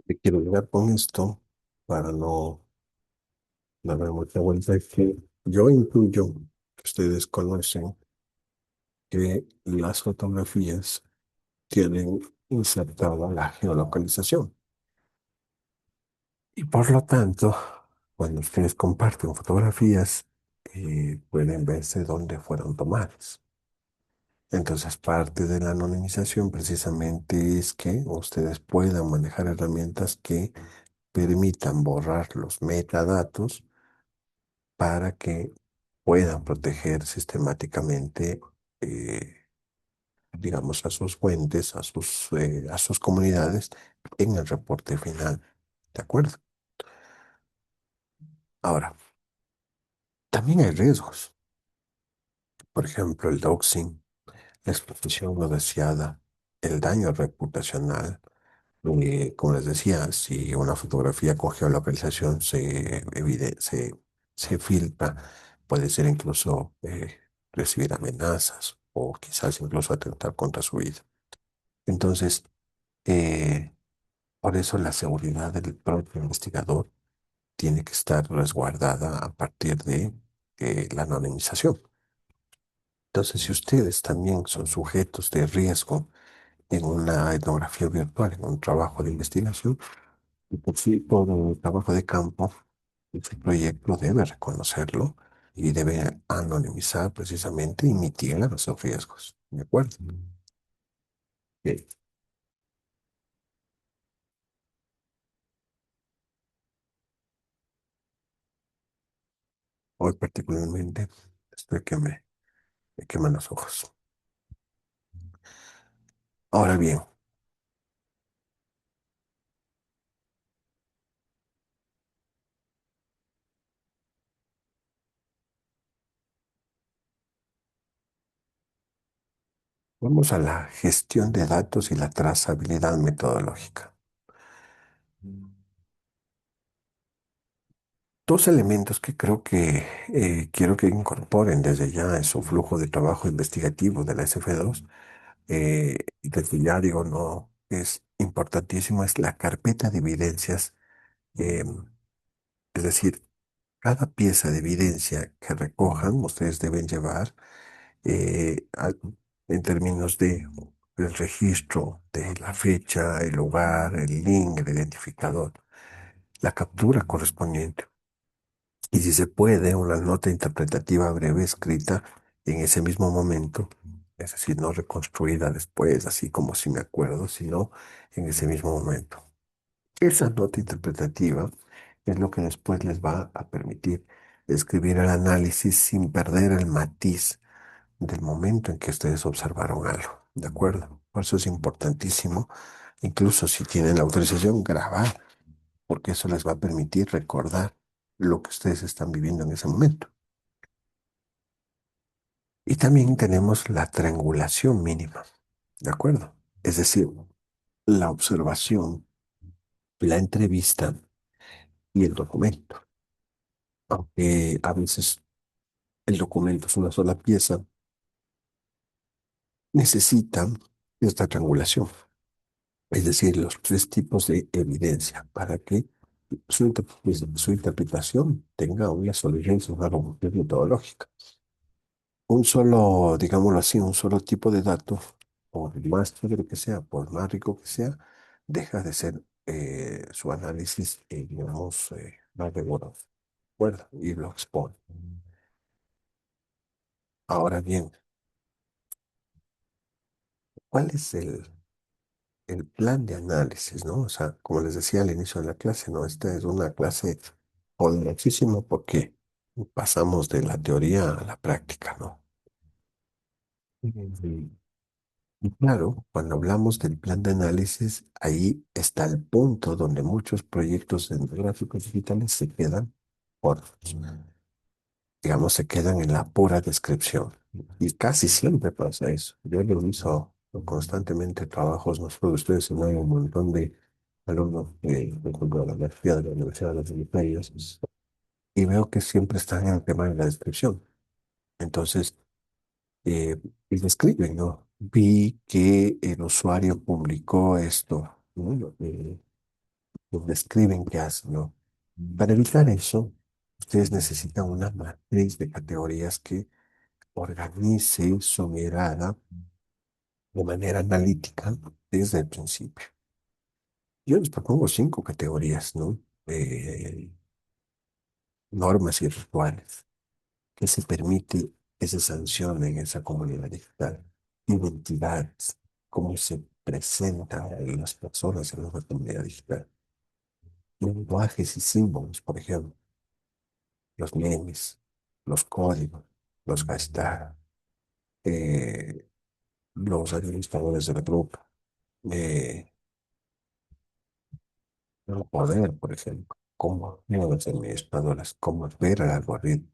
Te quiero llegar con esto para no darme mucha vuelta. Es que yo intuyo que ustedes conocen que las fotografías tienen insertada la geolocalización. Y por lo tanto, cuando ustedes comparten fotografías, pueden verse dónde fueron tomadas. Entonces, parte de la anonimización precisamente es que ustedes puedan manejar herramientas que permitan borrar los metadatos para que puedan proteger sistemáticamente, eh, digamos, a sus fuentes, a sus comunidades en el reporte final. ¿De acuerdo? Ahora, también hay riesgos. Por ejemplo, el doxing, la exposición no deseada, el daño reputacional. Como les decía, si una fotografía con geolocalización se filtra, puede ser incluso recibir amenazas o quizás incluso atentar contra su vida. Entonces, eh, por eso la seguridad del propio investigador tiene que estar resguardada a partir de la anonimización. Entonces, si ustedes también son sujetos de riesgo en una etnografía virtual, en un trabajo de investigación, y por sí, todo el trabajo de campo, este proyecto debe reconocerlo y debe anonimizar precisamente y mitigar esos riesgos. ¿De acuerdo? Ok. Hoy particularmente estoy que me queman los ojos. Ahora bien, vamos a la gestión de datos y la trazabilidad metodológica. Dos elementos que creo que quiero que incorporen desde ya en su flujo de trabajo investigativo de la SF2. Y desde ya digo, no, es importantísimo, es la carpeta de evidencias. eh, es decir, cada pieza de evidencia que recojan, ustedes deben llevar eh, a- en términos de el registro de la fecha, el lugar, el link, el identificador, la captura correspondiente. Y si se puede, una nota interpretativa breve escrita en ese mismo momento, es decir, no reconstruida después, así como si me acuerdo, sino en ese mismo momento. Esa nota interpretativa es lo que después les va a permitir escribir el análisis sin perder el matiz del momento en que ustedes observaron algo. ¿De acuerdo? Por eso es importantísimo, incluso si tienen la autorización, grabar, porque eso les va a permitir recordar lo que ustedes están viviendo en ese momento. Y también tenemos la triangulación mínima, ¿de acuerdo? Es decir, la observación, la entrevista y el documento. Aunque a veces el documento es una sola pieza, necesita esta triangulación, es decir, los tres tipos de evidencia para que su interpretación tenga una solidez, una robustez metodológica. Un solo, digámoslo así, un solo tipo de dato, por más chévere que sea, por más rico que sea, deja de ser su análisis, digamos, más riguroso. ¿De y lo expone. Ahora bien, ¿cuál es el plan de análisis, ¿no? O sea, como les decía al inicio de la clase, ¿no? Esta es una clase poderosísima porque pasamos de la teoría a la práctica, ¿no? Y, y claro, cuando hablamos del plan de análisis, ahí está el punto donde muchos proyectos de gráficos digitales se quedan cortos, digamos, se quedan en la pura descripción. Y casi siempre pasa eso. Yo lo reviso constantemente trabajos, no solo de ustedes, sino hay un montón de alumnos por ejemplo, de la Universidad de las Filipinas, y veo que siempre están en el tema de la descripción. Entonces, y describen, ¿no? Vi que el usuario publicó esto, ¿no? Pues describen qué hacen, ¿no? Para evitar eso, ustedes necesitan una matriz de categorías que organice su mirada de manera analítica desde el principio. Yo les propongo cinco categorías, ¿no? Normas y rituales que se permite que se sancionen en esa comunidad digital. Identidades, cómo se presentan las personas en una comunidad digital. Lenguajes y símbolos, por ejemplo, los memes, los códigos, los hashtags, eh, los administradores del grupo. eh, El poder, por ejemplo, cómo los administradores, cómo ver el algoritmo,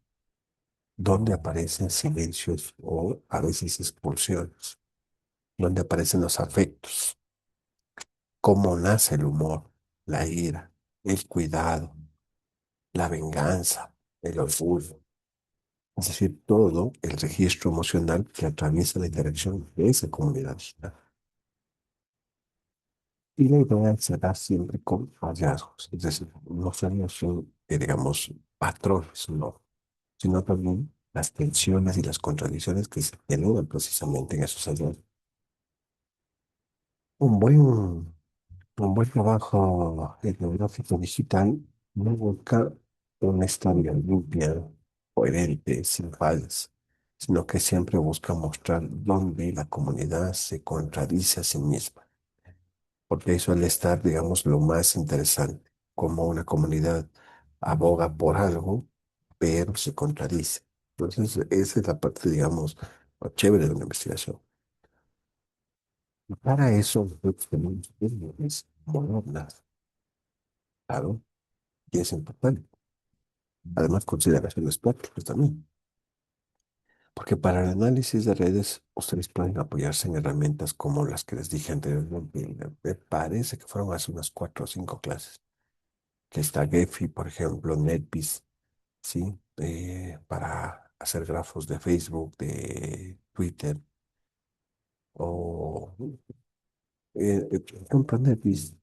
dónde aparecen silencios o a veces expulsiones, dónde aparecen los afectos, cómo nace el humor, la ira, el cuidado, la venganza, el orgullo. Es decir, todo el registro emocional que atraviesa la interacción de esa comunidad digital. Y la idea será siempre con hallazgos, es decir, no son, digamos, patrones, no, sino también las tensiones y las contradicciones que se generan precisamente en esos hallazgos. Un buen, un buen trabajo etnográfico digital no busca una historia limpia, coherente, sin fallas, sino que siempre busca mostrar dónde la comunidad se contradice a sí misma, porque ahí suele estar, digamos, lo más interesante, como una comunidad aboga por algo, pero se contradice. Entonces, esa es la parte, digamos, lo chévere de una investigación. Y para eso, nosotros tenemos es modernas, claro, y es importante. Además, consideraciones prácticas también. Porque para el análisis de redes, ustedes pueden apoyarse en herramientas como las que les dije anteriormente. Me parece que fueron hace unas 4 o 5 clases. Que está Gephi, por ejemplo, NetBeans, ¿sí? Para hacer grafos de Facebook, de Twitter, o por ejemplo, NetBeans.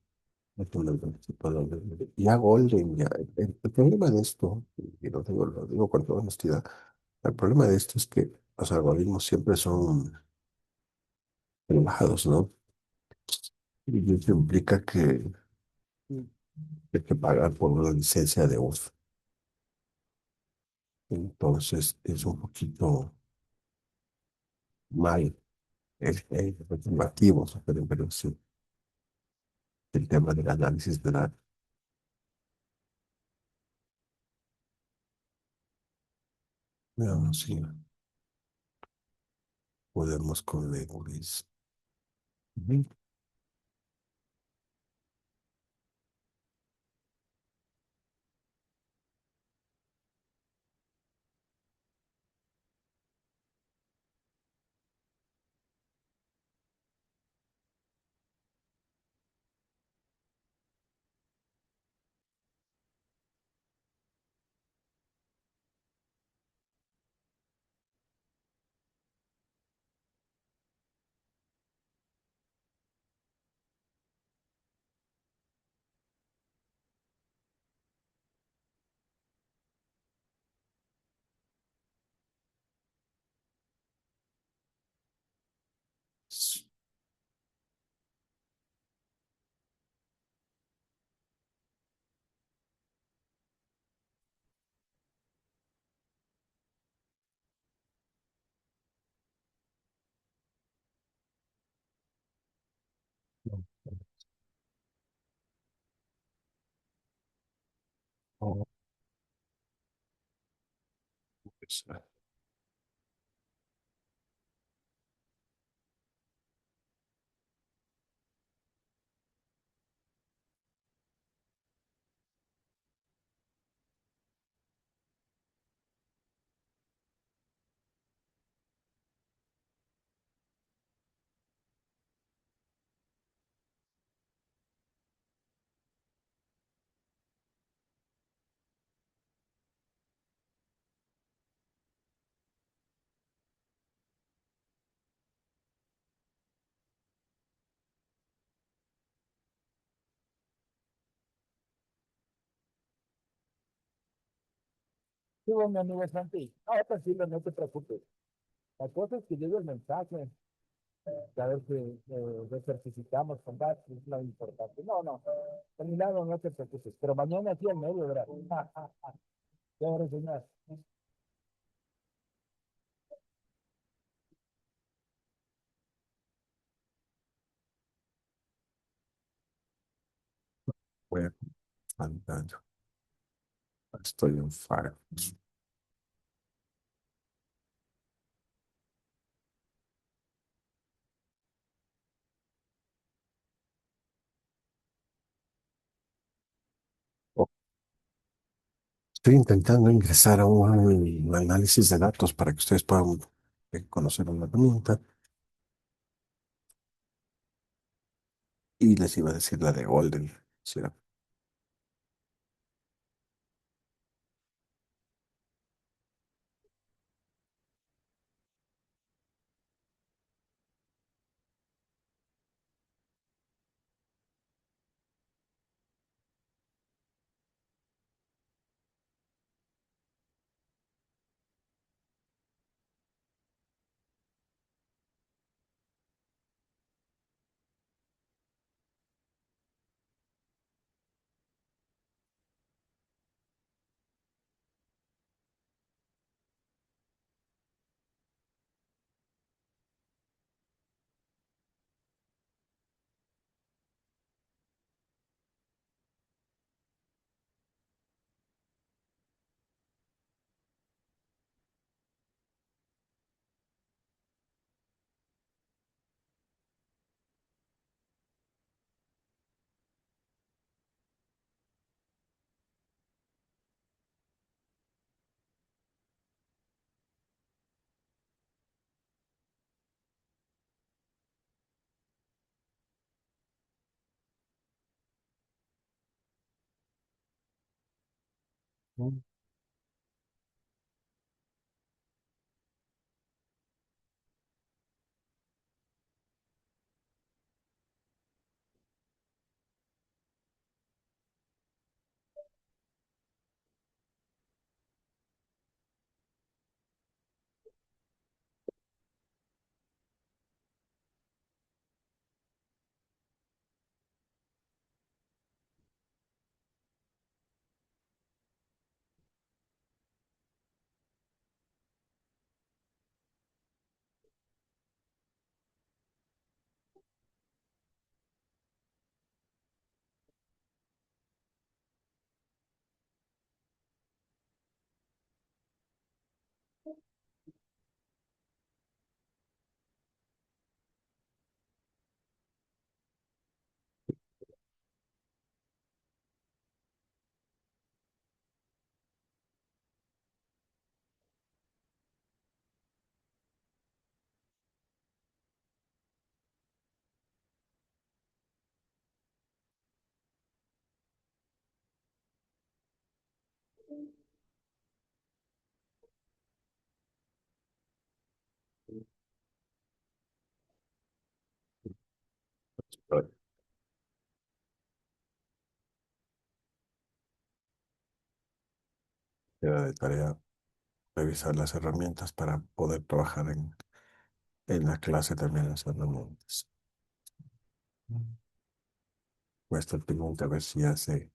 Ya Golden, ya. El problema de esto, y lo digo con toda honestidad, el problema de esto es que los algoritmos siempre son elevados, ¿no? Y eso implica que hay que pagar por una licencia de uso. Entonces es un poquito mal el afirmativo, pero sí, el tema del análisis de datos. Veamos si podemos con Legoris. Ujú. Oh, pues,
Sí, bueno, amigo Santi. No, tranquilo, no te preocupes. La cosa es que llegue el mensaje, saber que recertificamos con datos es lo importante. No, no, terminado, no te preocupes. Pero mañana aquí al medio, ¿verdad? Ya voy a enseñar.
voy a andando. Estoy en fire. Estoy intentando ingresar a un análisis de datos para que ustedes puedan conocer una herramienta. Y les iba a decir la de Golden. ¿Sí? Mm. Pero queda de tarea revisar las herramientas para poder trabajar en la clase también las herramientas. Muestra el pendiente a ver si hace,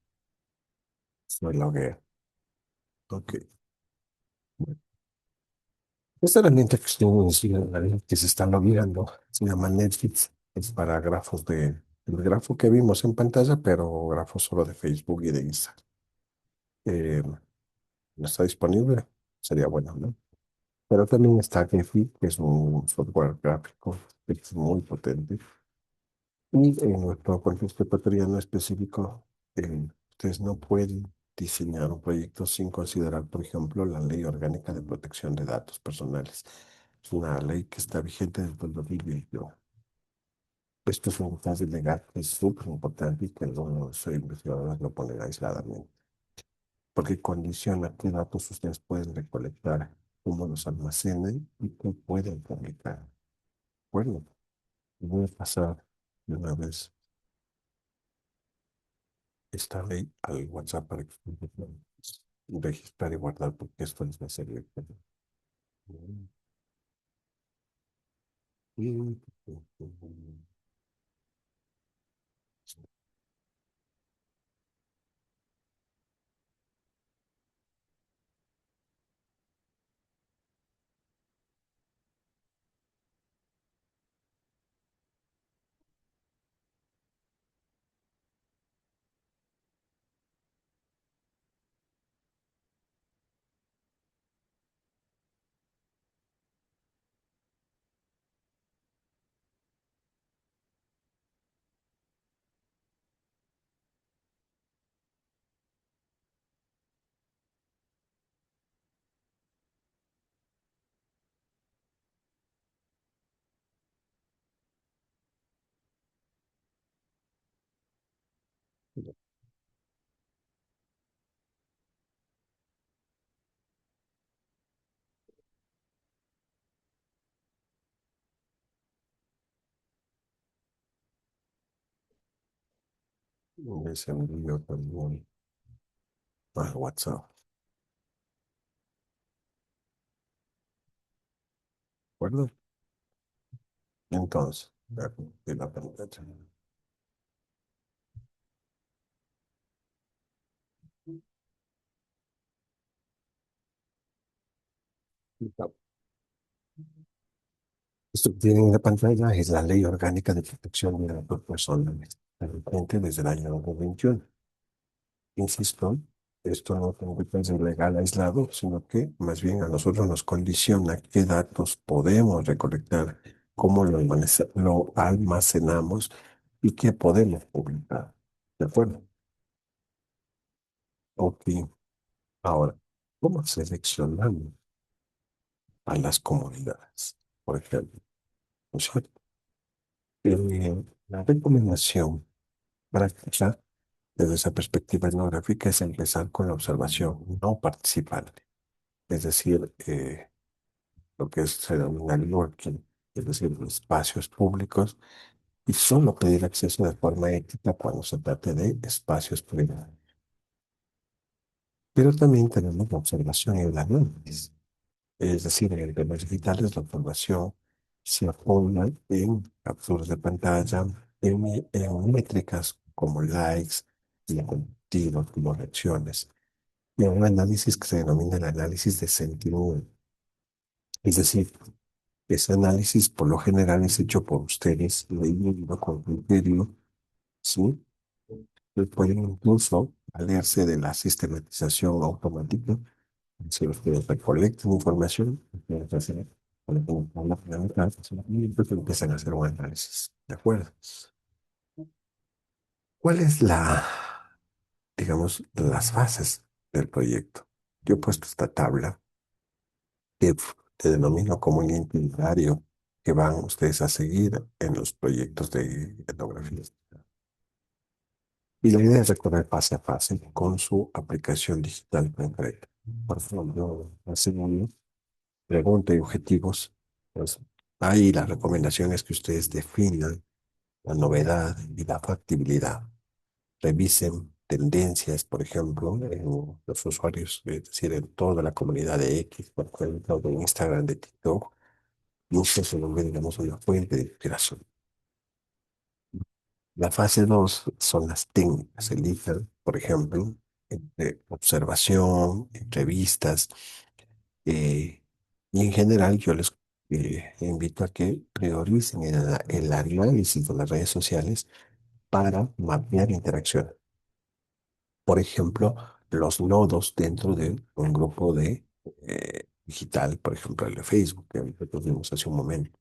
no loguea. Ok. Bueno, esta herramienta que que se está logueando se llama Netflix. Es para grafos el grafo que vimos en pantalla, pero grafos solo de Facebook y de Instagram. Eh, no está disponible, sería bueno, ¿no? Pero también está Gephi, que es un software gráfico que es muy potente. Y en nuestro contexto ecuatoriano específico, ustedes no pueden diseñar un proyecto sin considerar, por ejemplo, la Ley Orgánica de Protección de Datos Personales. Es una ley que está vigente desde el 2021. Esto es un caso legal que es súper importante y que los investigadores lo ponen aisladamente, porque condiciona qué datos ustedes pueden recolectar, cómo los almacenen y qué pueden publicar. Bueno, voy a pasar de una vez esta ley al WhatsApp para que ustedes puedan registrar y guardar porque esto les va a servir. Les envío también al WhatsApp. ¿De acuerdo? Entonces, de la pantalla. Esto que tienen en la pantalla es la Ley Orgánica de Protección de Datos Personales, vigente desde el año 2021. Insisto, esto no es un legal aislado, sino que más bien a nosotros nos condiciona qué datos podemos recolectar, cómo lo almacenamos y qué podemos publicar. ¿De acuerdo? Ok. Ahora, ¿cómo seleccionamos a las comunidades? Por ejemplo, ¿no es cierto? La recomendación práctica desde esa perspectiva etnográfica es empezar con la observación no participante, es decir, lo que se denomina el lurking, es decir, los espacios públicos, y solo pedir acceso de forma ética cuando se trate de espacios privados. Pero también tenemos la observación y el análisis. Es decir, en temas digitales, la observación se apoya en capturas de pantalla, en métricas como likes, como contenido, como reacciones, y en un análisis que se denomina el análisis de sentimiento. Es decir, ese análisis por lo general es hecho por ustedes, leyendo con criterio, ¿sí? Pueden incluso valerse de la sistematización automática. Si ustedes recolectan información, ustedes hacen, y entonces empiezan a hacer un análisis. ¿De acuerdo? ¿Cuál es digamos, las fases del proyecto? Yo he puesto esta tabla que te denomino como un itinerario que van ustedes a seguir en los proyectos de etnografía. Y la idea es recorrer fase a fase con su aplicación digital concreta. Por ejemplo, hace un pregunta y objetivos. Pues ahí la recomendación es que ustedes definan la novedad y la factibilidad. Revisen tendencias, por ejemplo, en los usuarios, es decir, en toda la comunidad de X, por ejemplo, de Instagram, de TikTok. Y eso se lo ve, digamos, una fuente de inspiración. La fase 2 son las técnicas. Elijan, por ejemplo, entre observación, entrevistas, eh, y en general yo les invito a que prioricen el análisis de las redes sociales para mapear interacción. Por ejemplo, los nodos dentro de un grupo de digital, por ejemplo, el de Facebook, que nosotros vimos hace un momento.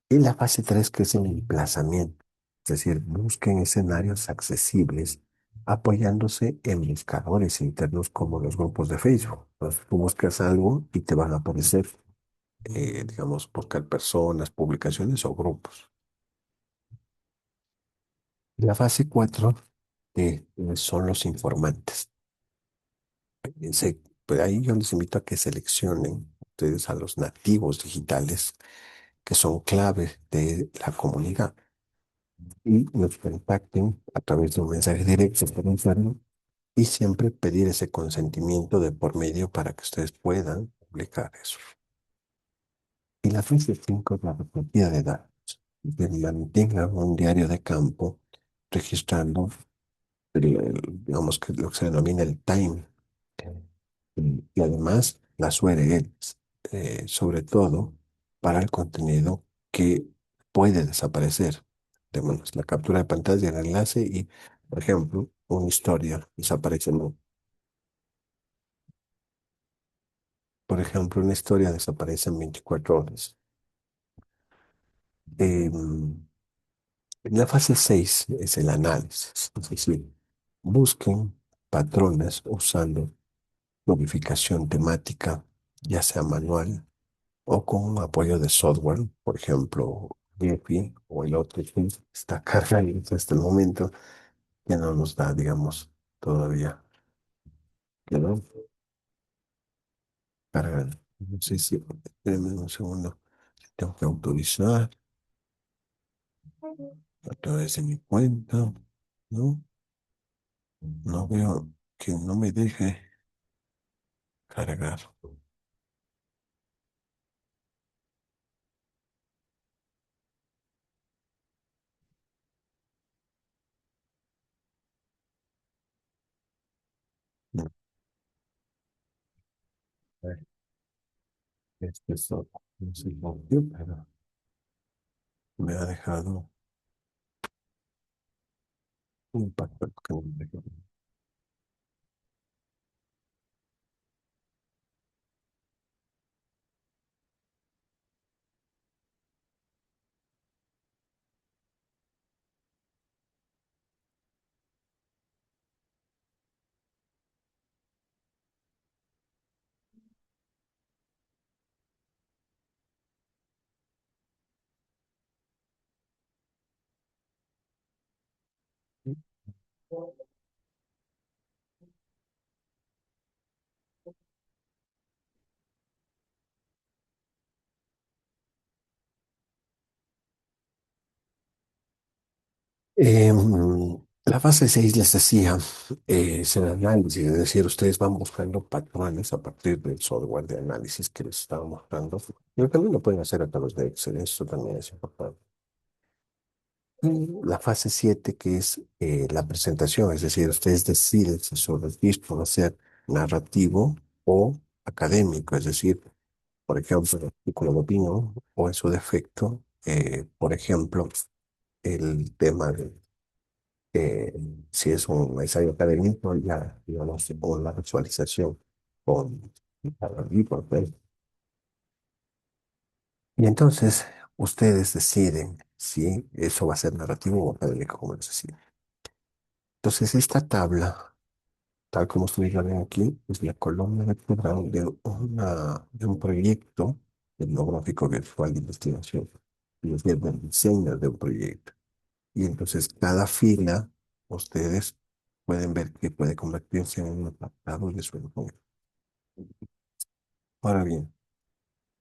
Y la fase 3 que es el emplazamiento, es decir, busquen escenarios accesibles apoyándose en buscadores internos como los grupos de Facebook. Entonces, tú buscas algo y te van a aparecer, digamos, buscar personas, publicaciones o grupos. La fase 4 son los informantes. Pues ahí yo les invito a que seleccionen ustedes a los nativos digitales que son clave de la comunidad y nos contacten a través de un mensaje directo por Instagram y siempre pedir ese consentimiento de por medio para que ustedes puedan publicar eso. Y la fase 5 es la recogida de datos. Que mantengan un diario de campo registrando, digamos que lo que se denomina el time y además las URLs, sobre todo para el contenido que puede desaparecer. Tenemos la captura de pantalla, el enlace y, por ejemplo, una historia desaparece. Por ejemplo, una historia desaparece en 24 horas. Em, la fase 6 es el análisis, es decir, busquen patrones usando modificación temática, ya sea manual o con un apoyo de software, por ejemplo, Gephi o el otro que está cargando hasta el momento, que no nos da, digamos, todavía, que no carga. No sé si, espérenme un segundo, tengo que autorizar a través de mi cuenta, ¿no? No veo que no me deje cargar. No, este es otro, no sé por qué, pero me ha dejado un impacto que no me dejó. La fase 6 les decía, es el análisis, es decir, ustedes van buscando patrones a partir del software de análisis que les estaba mostrando. Y también lo pueden hacer a través de Excel, eso también es importante. Y la fase 7 que es la presentación, es decir, ustedes deciden si su registro va a ser narrativo o académico, es decir, por ejemplo, el artículo de opinión o en su defecto, por ejemplo, el tema de eh, si es un ensayo académico, ya, digamos, o la visualización con libros, ¿ves? Y entonces ustedes deciden si eso va a ser narrativo o académico, como les decía. Entonces, esta tabla, tal como ustedes la ven aquí, es la columna vertebral de un proyecto etnográfico virtual de investigación, y es decir, del diseño de un proyecto. Y entonces cada fila, ustedes pueden ver que puede convertirse en un apartado de su enfoque. Ahora bien,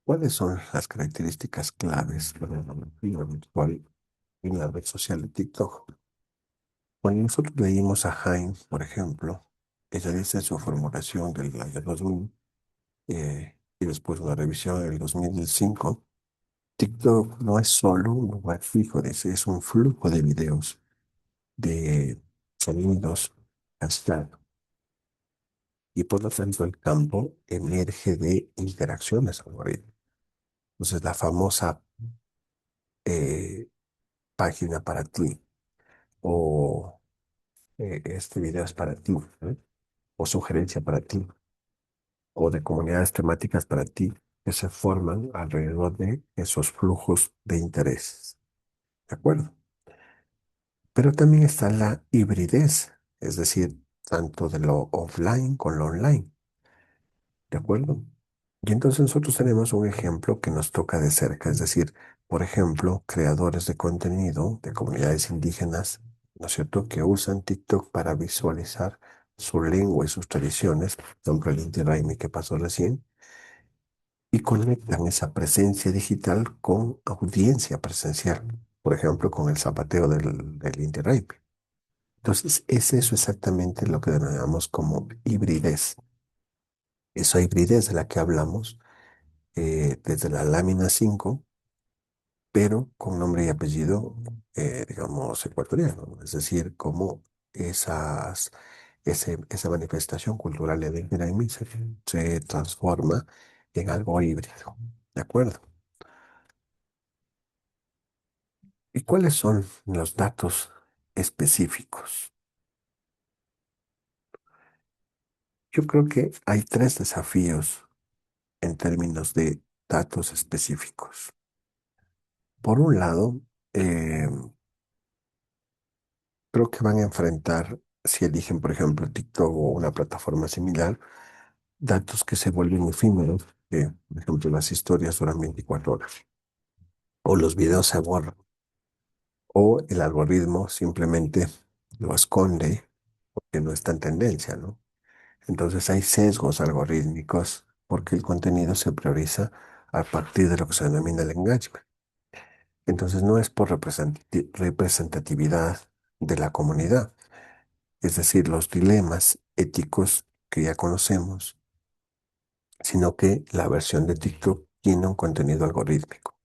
¿cuáles son las características claves para la fila virtual en la red social de TikTok? Cuando nosotros leímos a Heinz, por ejemplo, ella dice su formulación del año 2000 y después una revisión en el 2005, TikTok no es solo un lugar fijo, dice, es un flujo de videos, de sonidos, hashtag, y por lo tanto el campo emerge de interacciones algoritmos. Entonces la famosa eh, página para ti o este video es para ti, ¿eh? O sugerencia para ti o de comunidades temáticas para ti que se forman alrededor de esos flujos de interés. ¿De acuerdo? Pero también está la hibridez, es decir, tanto de lo offline con lo online. ¿De acuerdo? Y entonces nosotros tenemos un ejemplo que nos toca de cerca, es decir, por ejemplo, creadores de contenido de comunidades indígenas, ¿no es cierto?, que usan TikTok para visualizar su lengua y sus tradiciones, por ejemplo, el Inti Raymi que pasó recién, y conectan esa presencia digital con audiencia presencial, por ejemplo, con el zapateo del Inti Raymi. Entonces, es eso exactamente lo que denominamos como hibridez. Esa hibridez de la que hablamos desde la lámina 5 pero con nombre y apellido, digamos, ecuatoriano, ¿no? Es decir, como esa manifestación cultural de Dengeraimi se transforma en algo híbrido, ¿de acuerdo? ¿Y cuáles son los datos específicos? Yo creo que hay tres desafíos en términos de datos específicos. Por un lado, eh, creo que van a enfrentar, si eligen, por ejemplo, TikTok o una plataforma similar, datos que se vuelven efímeros, que, por ejemplo, las historias duran 24 horas, o los videos se borran, o el algoritmo simplemente lo esconde porque no está en tendencia, ¿no? Entonces hay sesgos algorítmicos porque el contenido se prioriza a partir de lo que se denomina el engagement. Entonces no es por representatividad de la comunidad, es decir, los dilemas éticos que ya conocemos, sino que la versión de TikTok tiene un contenido algorítmico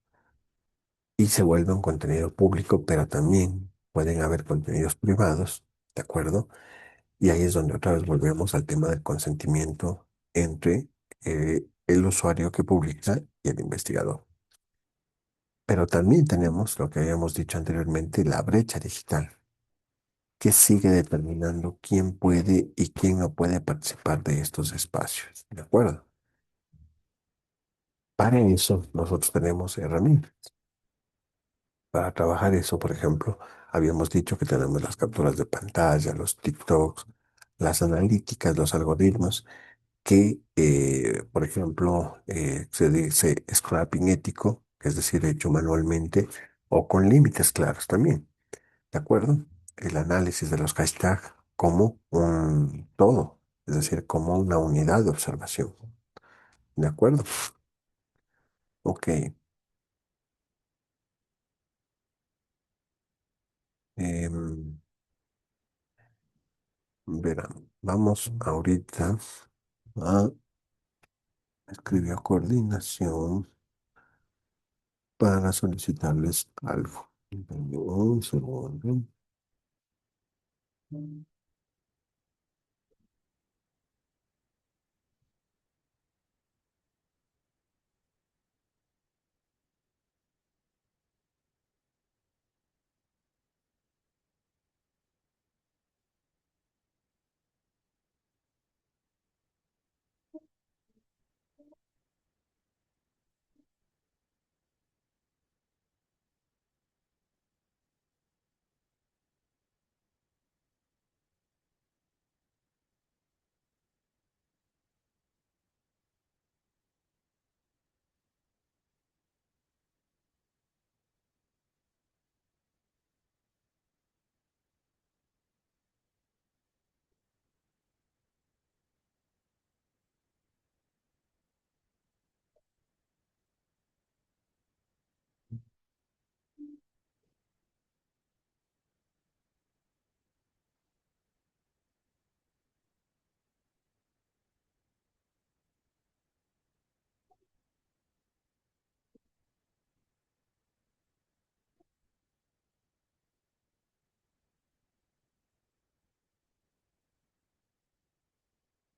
y se vuelve un contenido público, pero también pueden haber contenidos privados, ¿de acuerdo? Y ahí es donde otra vez volvemos al tema del consentimiento entre el usuario que publica y el investigador. Pero también tenemos lo que habíamos dicho anteriormente, la brecha digital, que sigue determinando quién puede y quién no puede participar de estos espacios, ¿de acuerdo? Para eso nosotros tenemos herramientas. Para trabajar eso, por ejemplo, habíamos dicho que tenemos las capturas de pantalla, los TikToks, las analíticas, los algoritmos, que, por ejemplo, se dice scrapping ético, es decir, hecho manualmente o con límites claros también, ¿de acuerdo? el análisis de los hashtags como un todo, es decir, como una unidad de observación. ¿De acuerdo? Ok. em, Verán, vamos ahorita a escribir coordinación para solicitarles algo. Dame un segundo.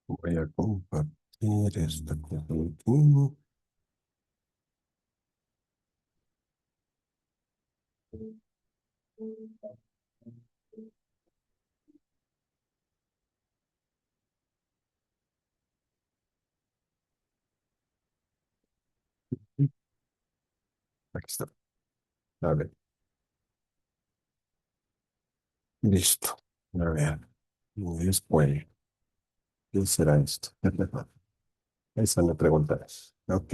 Voy a compartir esta cosa aquí. Aquí está. A ver, listo. A ver, y después, ¿qué será esto? Esa me preguntarás. Ok,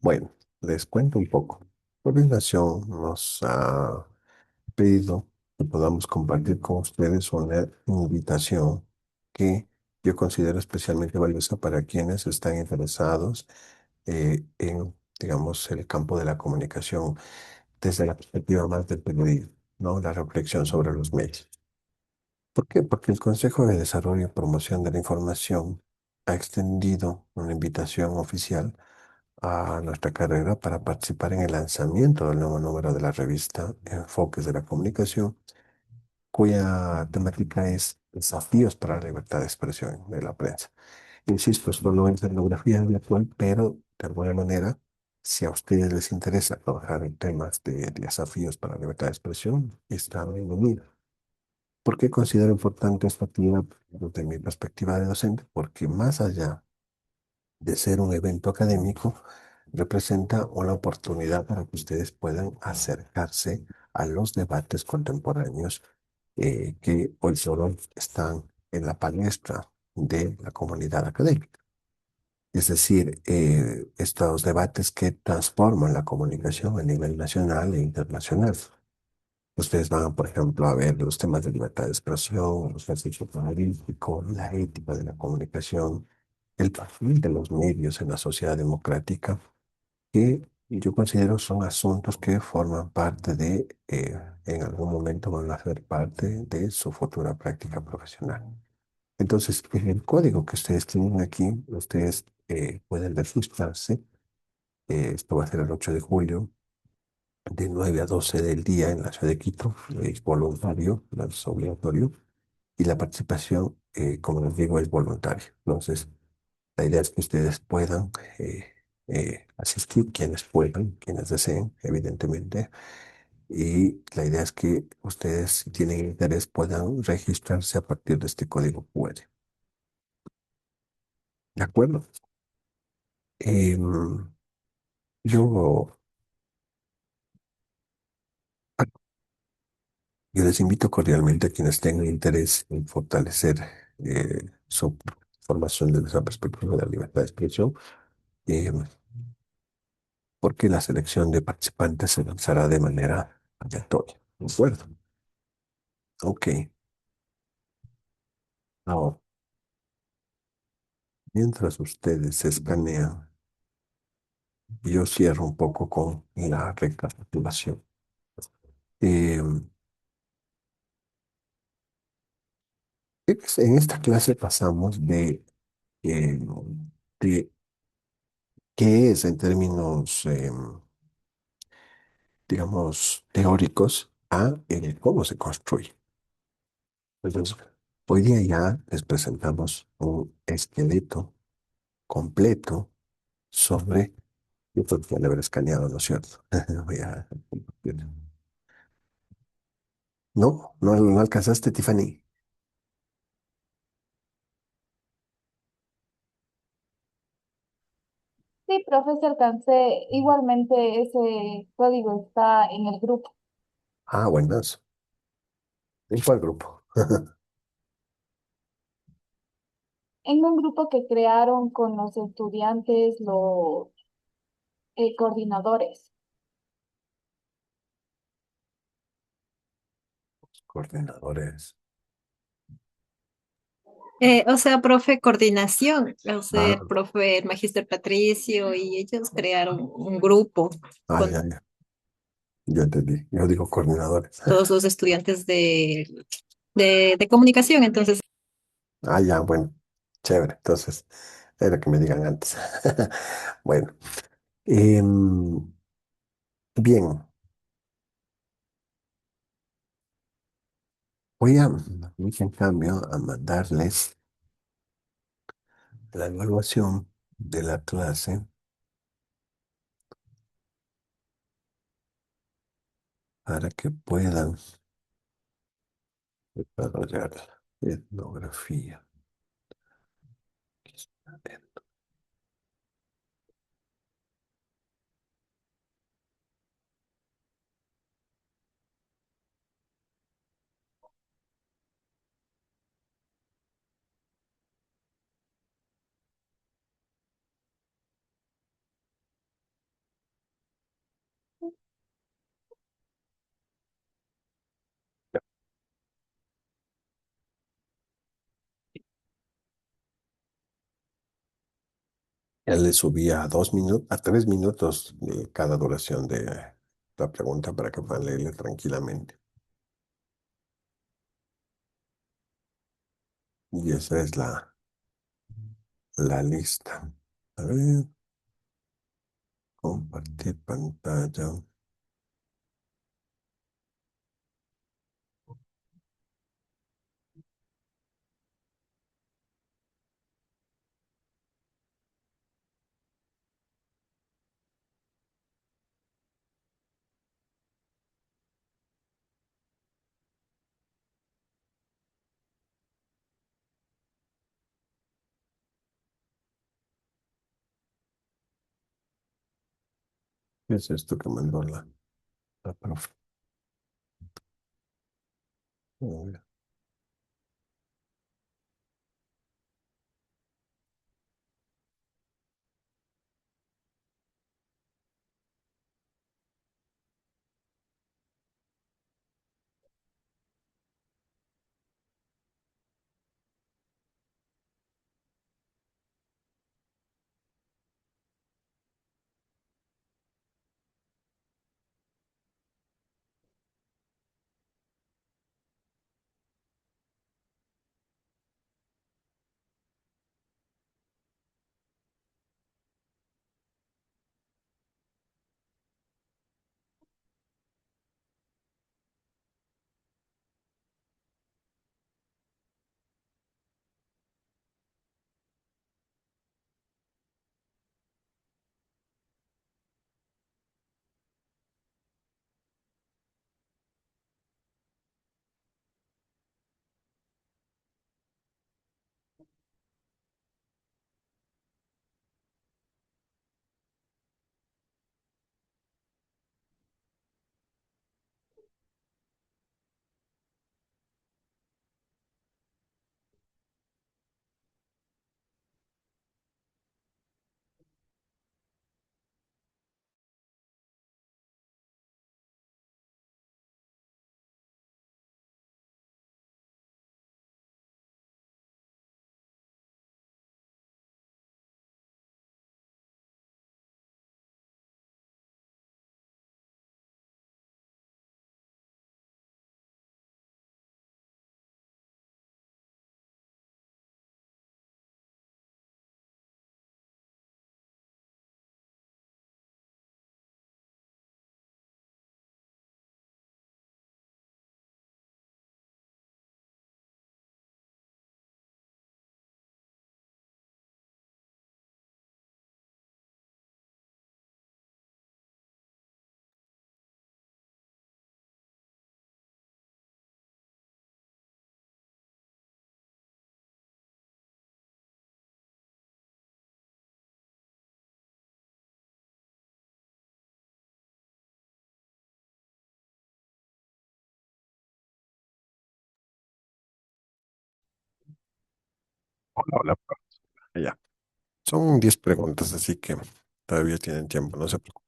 bueno, les cuento un poco. Coordinación nos ha pedido que podamos compartir con ustedes una invitación que yo considero especialmente valiosa para quienes están interesados en, digamos, el campo de la comunicación desde la perspectiva más del periodismo, ¿no? La reflexión sobre los medios. ¿Por qué? Porque el Consejo de Desarrollo y Promoción de la Información ha extendido una invitación oficial a nuestra carrera para participar en el lanzamiento del nuevo número de la revista Enfoques de la Comunicación, cuya temática es desafíos para la libertad de expresión de la prensa. Insisto, esto no es etnografía virtual, pero de alguna manera, si a ustedes les interesa trabajar en temas de desafíos para la libertad de expresión, está bienvenido. ¿Por qué considero importante esta actividad desde mi perspectiva de docente? Porque más allá de ser un evento académico, representa una oportunidad para que ustedes puedan acercarse a los debates contemporáneos que hoy solo están en la palestra de la comunidad académica. Es decir, estos debates que transforman la comunicación a nivel nacional e internacional. Ustedes van, por ejemplo, a ver los temas de libertad de expresión, los ejercicios periodísticos, la ética de la comunicación, el papel de los medios en la sociedad democrática, que yo considero son asuntos que forman parte de, en algún momento van a ser parte de su futura práctica profesional. Entonces, en el código que ustedes tienen aquí, ustedes pueden registrarse. Esto va a ser el 8 de julio, de 9 a 12 del día en la ciudad de Quito. Es voluntario, no es obligatorio. Y la participación, como les digo, es voluntaria. Entonces, la idea es que ustedes puedan asistir, quienes puedan, quienes deseen, evidentemente. Y la idea es que ustedes, si tienen interés, puedan registrarse a partir de este código QR. ¿De acuerdo? Em, yo, yo les invito cordialmente a quienes tengan interés en fortalecer su formación desde esa perspectiva de la libertad de expresión, em, porque la selección de participantes se lanzará de manera aleatoria. ¿De acuerdo? Ok. Ahora, mientras ustedes escanean, yo cierro un poco con la recapitulación. Eh, en esta clase pasamos eh, de qué es en términos, digamos, teóricos a el cómo se construye. Entonces, hoy día ya les presentamos un esqueleto completo sobre, yo creo que ya le habré escaneado, ¿no es cierto? Voy a compartir. No, no alcanzaste, Tiffany.
Sí, profe, se alcancé. Igualmente ese código está en el grupo.
Ah, buenas. ¿En cuál grupo?
En un grupo que crearon con los estudiantes, los coordinadores.
Coordinadores.
O sea, profe, coordinación, o sea,
Ah,
el profe, el magíster Patricio y ellos crearon un grupo
ya,
con
ya. Yo entendí. Yo digo coordinadores.
todos los estudiantes de comunicación, entonces,
Ah, ya, bueno. Chévere. Entonces, era que me digan antes. Bueno. em, bien. Voy a, en cambio, a mandarles la evaluación de la clase para que puedan desarrollar la etnografía. Aquí está. Ya le subí a 2 minutos, a 3 minutos de cada duración de la pregunta para que puedan leerle tranquilamente. Y esa es la lista. A ver, compartir pantalla. ¿Qué es esto que mandó la profe? A ver. Hola, hola, ya. Son 10 preguntas, así que todavía tienen tiempo, no se preocupen.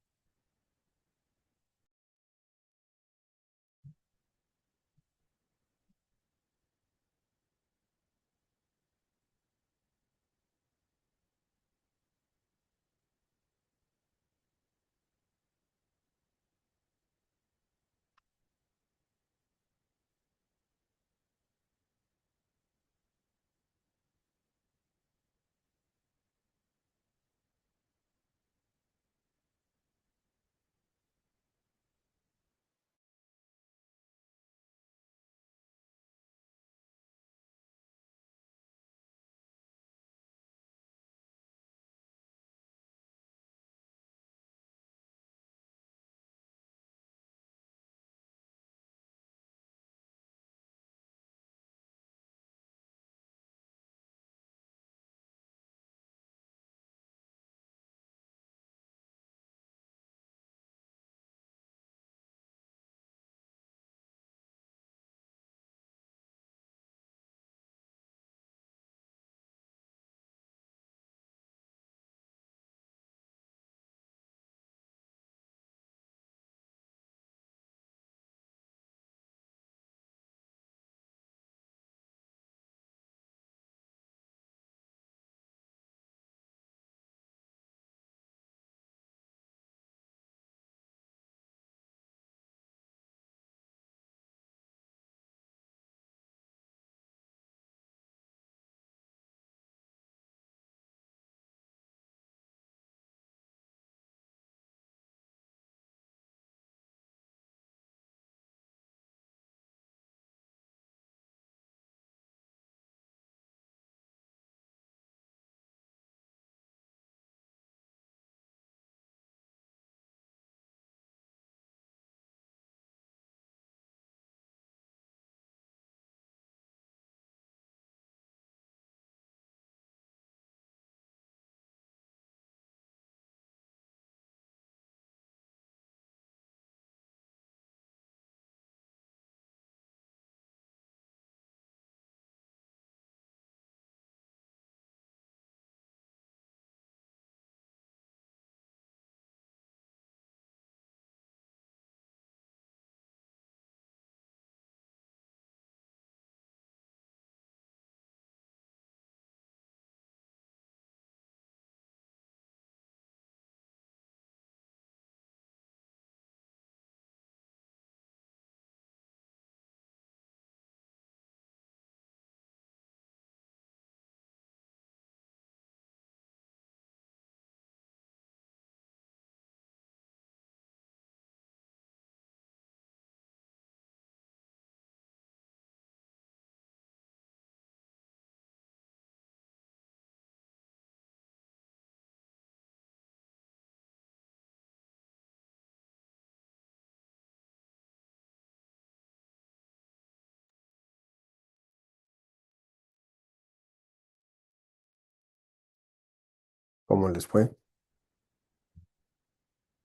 ¿Cómo les fue?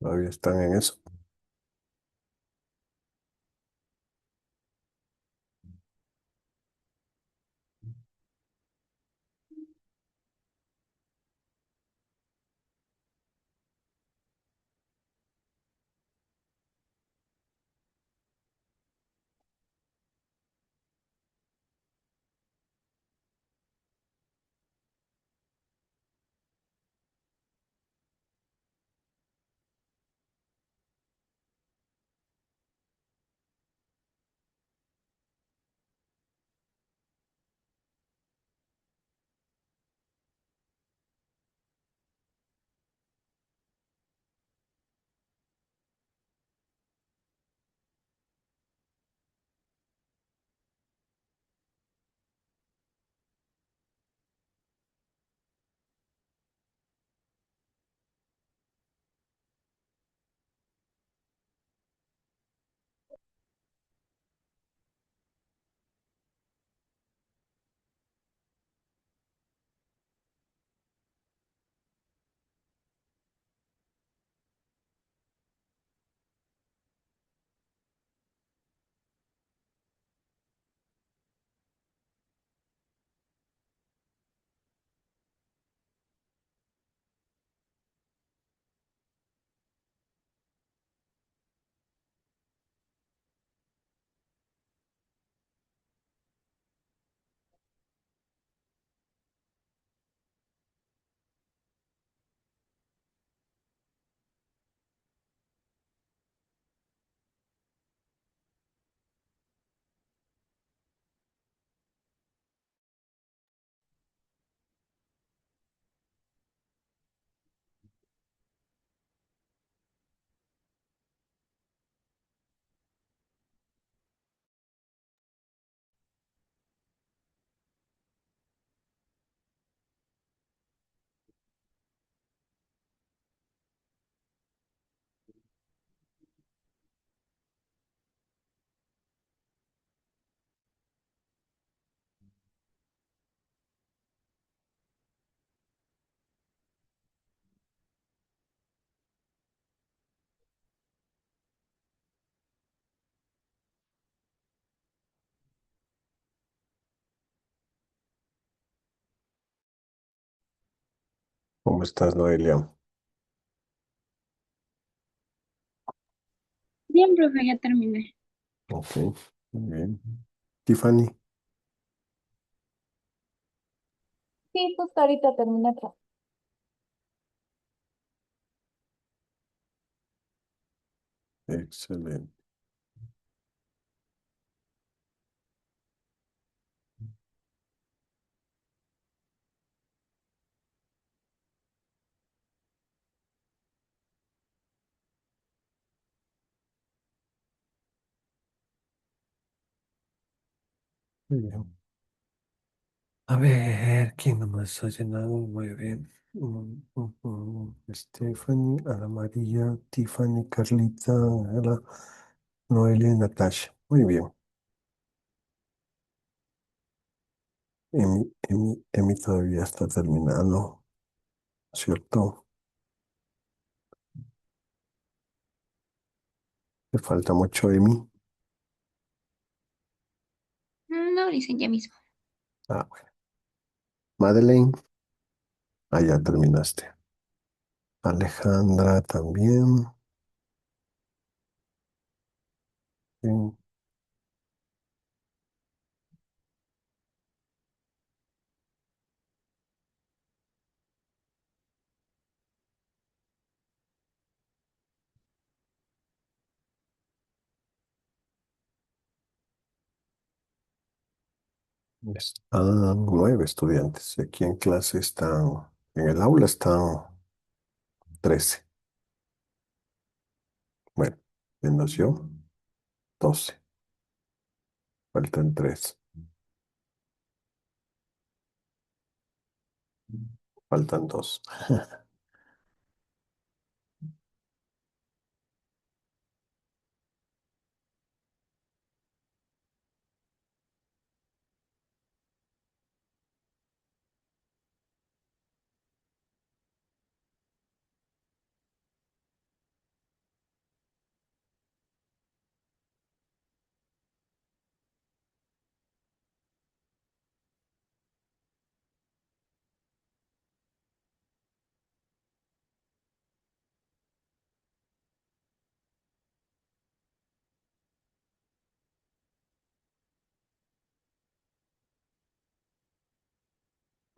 Todavía están en eso. ¿Cómo estás, Noelia?
Bien, profe, ya terminé.
Ok, muy bien. Tiffany,
Sí, justo ahorita terminé.
excelente. Muy bien. A ver, ¿quién no me está llenando? Muy bien. Stephanie, Ana María, Tiffany, Carlita, Ángela, Noelia y Natasha. Muy bien. Emi todavía está terminando, ¿cierto? Le falta mucho, Emi.
No, dicen ya mismo.
Ah, bueno. Madeleine, ah, ya terminaste. Alejandra también. Sí. Están 9 estudiantes. Aquí en clase están, en el aula están 13. Bueno, menos yo, 12. Faltan 3. Faltan 2.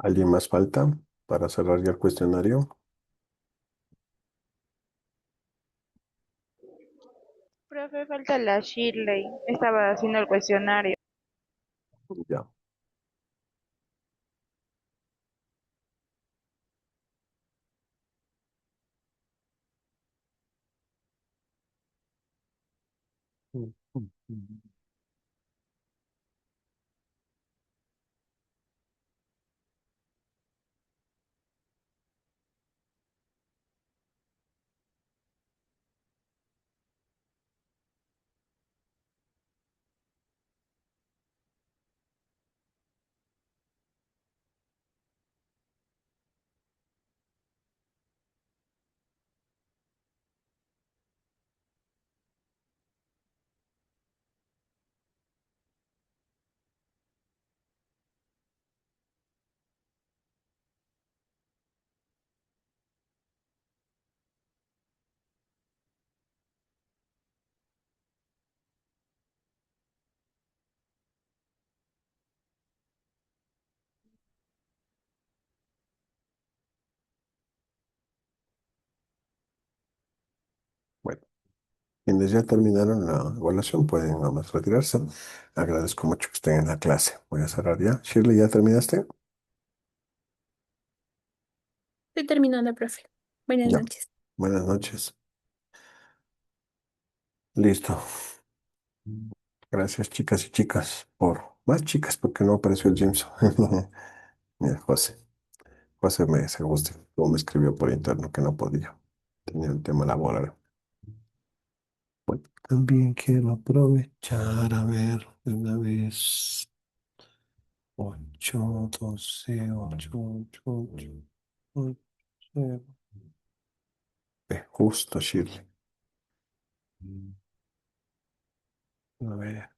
¿Alguien más falta para cerrar ya el cuestionario?
Profe, falta la Shirley. Estaba haciendo el cuestionario.
Ya. Bueno, quienes ya terminaron la evaluación pueden nada más retirarse. Agradezco mucho que estén en la clase. Voy a cerrar ya. Shirley, ¿ya terminaste?
Estoy terminando, profe. Buenas
Ya.
noches.
Buenas noches. Listo. Gracias, chicas y chicas, por más chicas, porque no apareció el Jameson. Mira, José. José se gusta, como me escribió por interno que no podía. Tenía un tema laboral. Bueno, también quiero aprovechar a ver de una vez. 8 12 8 8 8 8. Justo, Shirley. A ver.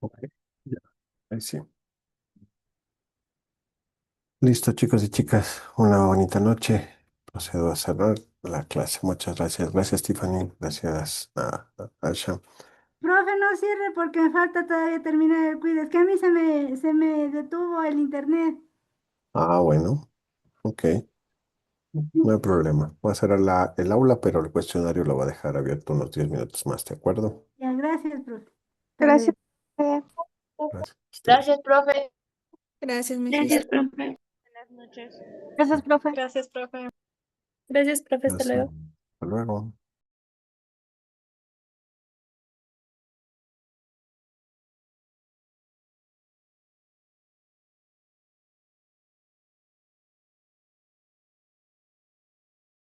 Ok, ya, ahí sí. Listo, chicos y chicas. Una bonita noche. Procedo a cerrar la clase. Muchas gracias. Gracias, Tiffany. Gracias a Aisha.
Profe, no cierre porque me falta todavía terminar el quiz. Es que a mí se me detuvo el internet.
Ah, bueno. Ok. No hay problema. Voy a cerrar el aula, pero el cuestionario lo voy a dejar abierto unos 10 minutos más, ¿de acuerdo?
Ya, gracias, profe. Hasta
Gracias.
luego.
Gracias. Hasta luego.
Gracias, profe.
Gracias, Mejis.
Gracias, profe.
Buenas noches.
Gracias, profe.
Gracias, profe.
Gracias, profe. Hasta
Gracias.
luego.
Hasta luego.